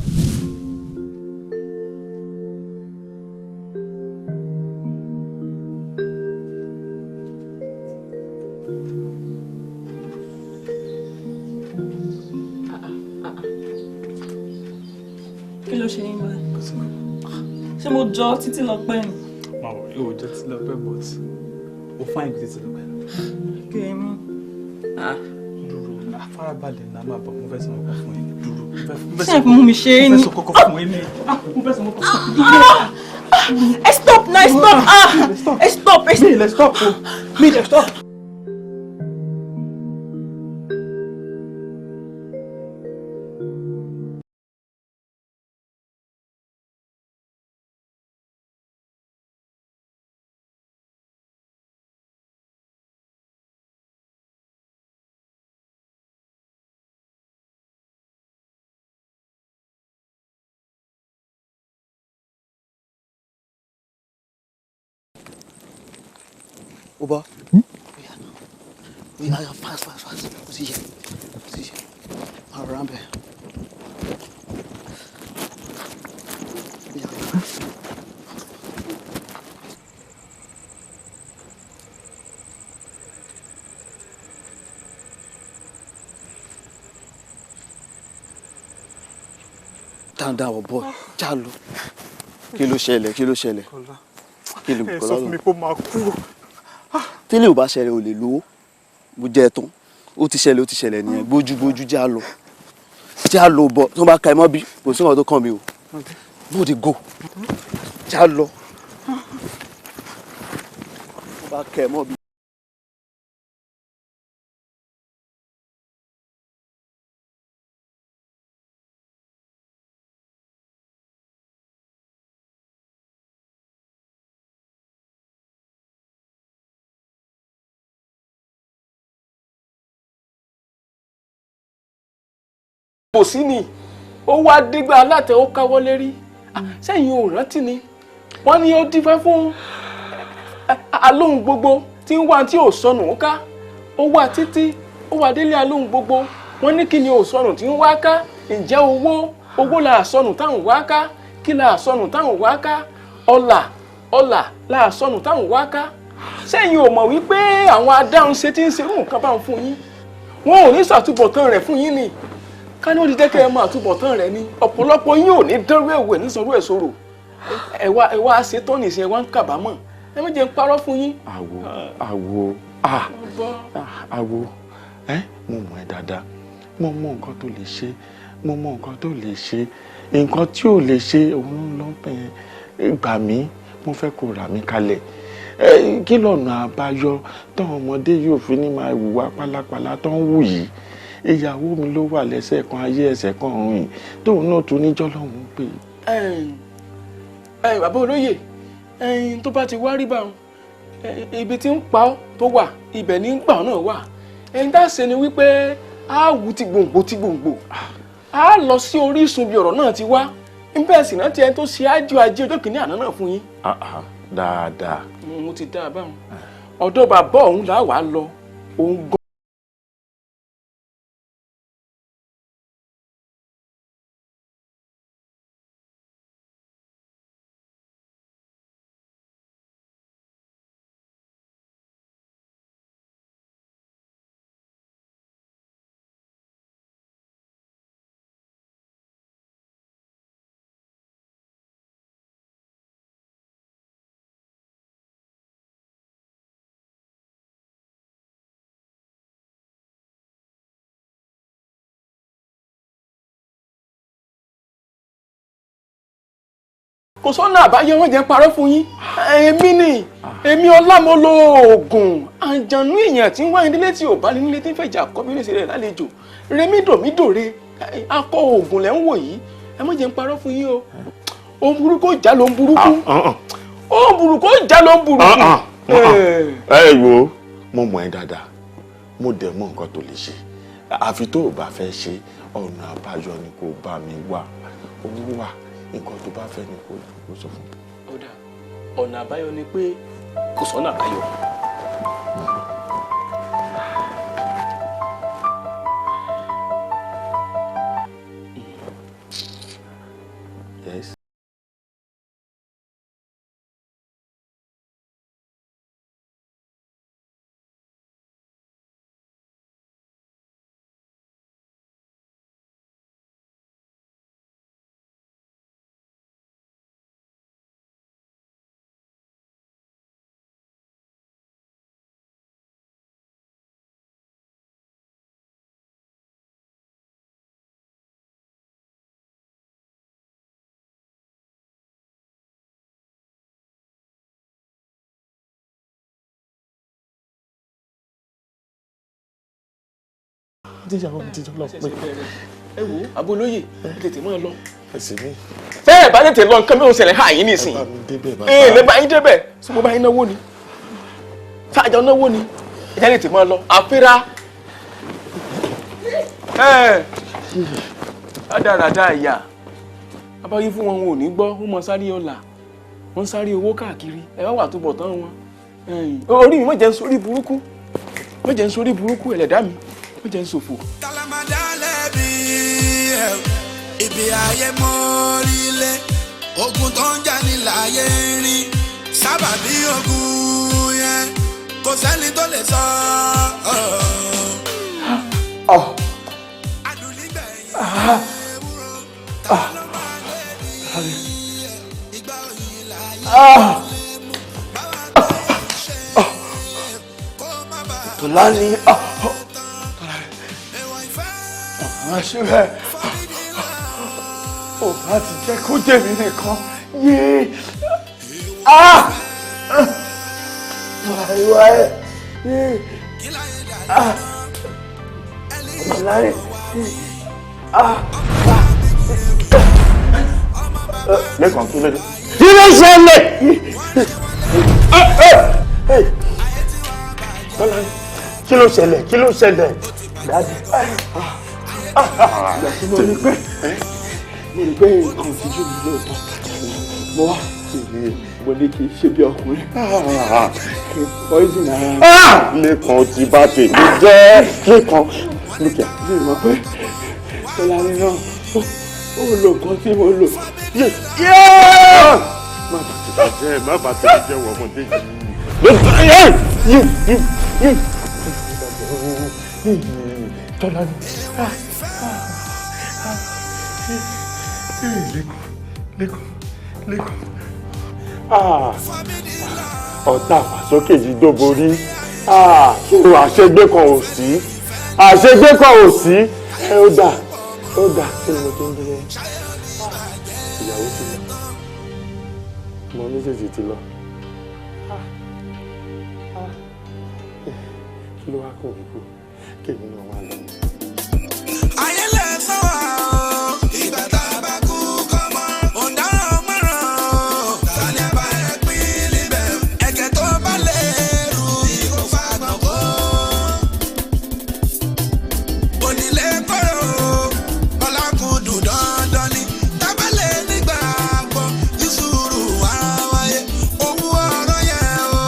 kí ló ṣe yín báyìí ṣé mo jọ títí lọ pẹ́ ni. yóò jẹ́ títí lọ pẹ́ but ó fáìn bí títí lọ pẹ́. kí ẹ mú. dúró afárábalẹ̀ náà máa bọ̀ mo fẹ́ sọ ọkọ̀ fún yín dúró. ṣé ẹ mú mi ṣe é ní. mo fẹ́ sọ ọkọ̀ fún yín ní. mo fẹ́ sọ ọkọ̀ fún yín ní. Stop now, stop. Stop. Me, let's stop. Oba. We are fast. Position. Around there. calm down boy já lọ kí ló ṣẹlẹ̀ kí ló ṣẹlẹ̀ kí ló ẹ sọ fún mi pé ó máa kú. tẹ́lẹ̀ ò bá ṣẹlẹ̀ ò lè lówó bó jẹ́ tán ó ti ṣẹlẹ̀ nìyẹn gbójúgbójú já lọ bọ̀ tó bá ka ẹ mọ́ bí kò sí ọ̀rọ̀ tó kàn mí o no dey go já lọ tó bá ka ẹ mọ́ bí. kò sí ni ó wá dégbà alátẹ ó káwọ́ lérí sẹ́yìn ò rántí ni wọ́n ní ó dífá fún alóhùn gbogbo tí ń wá tí ò sọnù ó ká ó wá títí ó wá délé alóhùn gbogbo wọ́n ní kí ni ò sọnù tí ń wá ká ǹjẹ́ owó là sọnù táwọn wá ká kí là sọnù táwọn wá ká ọlà là sọnù táwọn wá ká sẹ́yìn ò mọ̀ wípé àwọn adáhùn ṣe tí ń ṣerú nǹkan bá ń fún yín wọn ò ní ṣàtúbọ̀tán rẹ̀ fún yín ni ká ní ó di dẹ́kẹ́ ẹ máa túbọ̀ tán rẹ ní ọ̀pọ̀lọpọ̀ yín ò ní dánrú ẹ̀wẹ̀ ní sanrú ẹ̀ sọ̀rọ̀ ẹ wá ṣetán nìṣẹ́ ẹ wá ń kábàámọ̀ ẹ má jẹ́ ń parọ́ fún yín. àwo mo mọ̀ ẹ́ dáadáa mo mọ̀ nǹkan tó lè ṣe nǹkan tí ò lè ṣe òun ló ń bẹ̀ gbà mí mo fẹ́ kó rà mí kalẹ̀ kí lọ́nà àbáyọ táwọn ọmọdé yóò fi ní máa hùwà pálapàla tó ń wù yìí ìyàwó mi ló wà lẹ́sẹ̀ kan ayé ẹsẹ̀ kan ọ̀run yìí tóun náà tún níjọ́ lọ́hùn pé. bàbá olóyè tó bá ti wá rí báwọn ibi tí ń pa ọ́ tó wà ibẹ̀ ní ń gbà ọ́ náà wà tá a ṣe ni wípé a wù ti gbòǹgbò a lọ sí orísun bí ọ̀rọ̀ náà ti wá bẹ́ẹ̀ sì náà ti ẹni tó ṣe ájú ajé ọjọ́ kìíní àná náà fún yín. dáadáa. mo ti dá a báwọn ọ̀dọ̀ bàbá ọ̀hún là wàá lọ òun gan. kò sọ́nà àbáyọ wọn jẹ́ parọ́ fún yín èmi ọlámọlò oògùn àjànú èèyàn tí ń wá ìdílé tí ò bá ní nílé tí ń fẹ̀jà kọ́bílẹ̀sì rẹ̀ lálejò rẹmídòmídòre akọ oògùn lẹ́ ń wò yìí ẹ má jẹ́ ń parọ́ fún yín o ohun burúkú ìjà ló ń burúkú ohun burúkú ìjà ló ń burúkú. ẹ wo mo mọ̀ ẹ́ dáadáa mo dẹ̀ mọ̀ nǹkan tó lè ṣe àfi tó o bá fẹ́ ṣe ọ̀nà àbáyọ ni kò bá mi wá owó wà nǹkan tó bá fẹ́ ni kò sọ fún mi. ọ̀dà ọ̀nà àbáyọ ni pé kò sọ́nà àbáyọ. Yes. tíyàwó mi ti jọ lọ pé. ẹ wo abolóye tètè máa lọ. ẹsẹ̀ mi. tẹ́ ẹ bá tètè lọ nǹkan mi ò ṣẹlẹ̀ hàn yín nísìnyí. lè bá yín débẹ̀ tí mo bá yín náwó ni sáàjọ náwó ni ìjà tètè máa lọ àfẹ́ra. rádaràda ìyá abáyé fún wọn ò ní gbọ́ wọ́n mọ sáré ọ̀la wọ́n sáré owó káàkiri ẹ wá wà tó bọ̀ tán wọn. orí mi má jẹ́ ń sórí burúkú má jẹ́ ń sórí burúkú ẹlẹ́dàá mi má jẹ́ ń ṣòfò. Kàlàmàdà lẹ́bi ibi ayé mọ́rílẹ̀ ogun tó ń jà ní láyé rí sábàbí ogun yẹn kò sẹ́ni tó lè sọ. Tolani, ọ̀hún ṣe bẹ́ẹ̀ ò bá ti jẹ́ kó jẹ̀mí nìkan yéé ìwà ẹ̀ yéé Tolani lẹ́kàn tó lẹ́dọ̀. kí ló ṣẹlẹ̀? Tolani kí ló ṣẹlẹ̀? Kí ló ṣẹlẹ̀? Dájú. Ìgbà tí mo rí pé nǹkan ìtìjú mi lóòótọ́. Mo wá mo ní kí n ṣe bí ọkùnrin. Kí n poison ara mi. Lẹ́kàn ti bá tèmi jẹ́. Lẹ́kàn lókè àti ìmọ̀ pé Tolani náà ó lo nǹkan tí mo lò. Má bàa tèmi jẹ́ wọ ọmọdé yìí. Tolani. Lẹ́kàn. Ọ̀tá àfàsókè yìí dóborí. Àṣegbé kan ò sí. Àṣegbé kan ò sí. Ó dà kí ni mo tó ń dúró. Ìyàwó ti lọ. Mo méjèèjì ti lọ. Kí ló wá kàn mí kú? Kèmí náà wà lẹ́yìn. Ayé lè sọ wá o, ìgbà tá a bá kú kọ́mọ, ọ̀daràn márùn-ún, tani a bá ẹ pín níbẹ̀, ẹ̀kẹ́ tó bá lè rú ìkó fagbọ̀n kó. Onílé kọ́rọ̀ ọlákùndùn dandan ni, tábàlẹ̀ nígbà gbọ́, ìṣúrù wá wáyé, owó ọ̀rọ̀ yẹn o,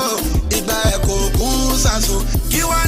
ìgbà ẹ̀ kò kún ṣàṣù, kí wá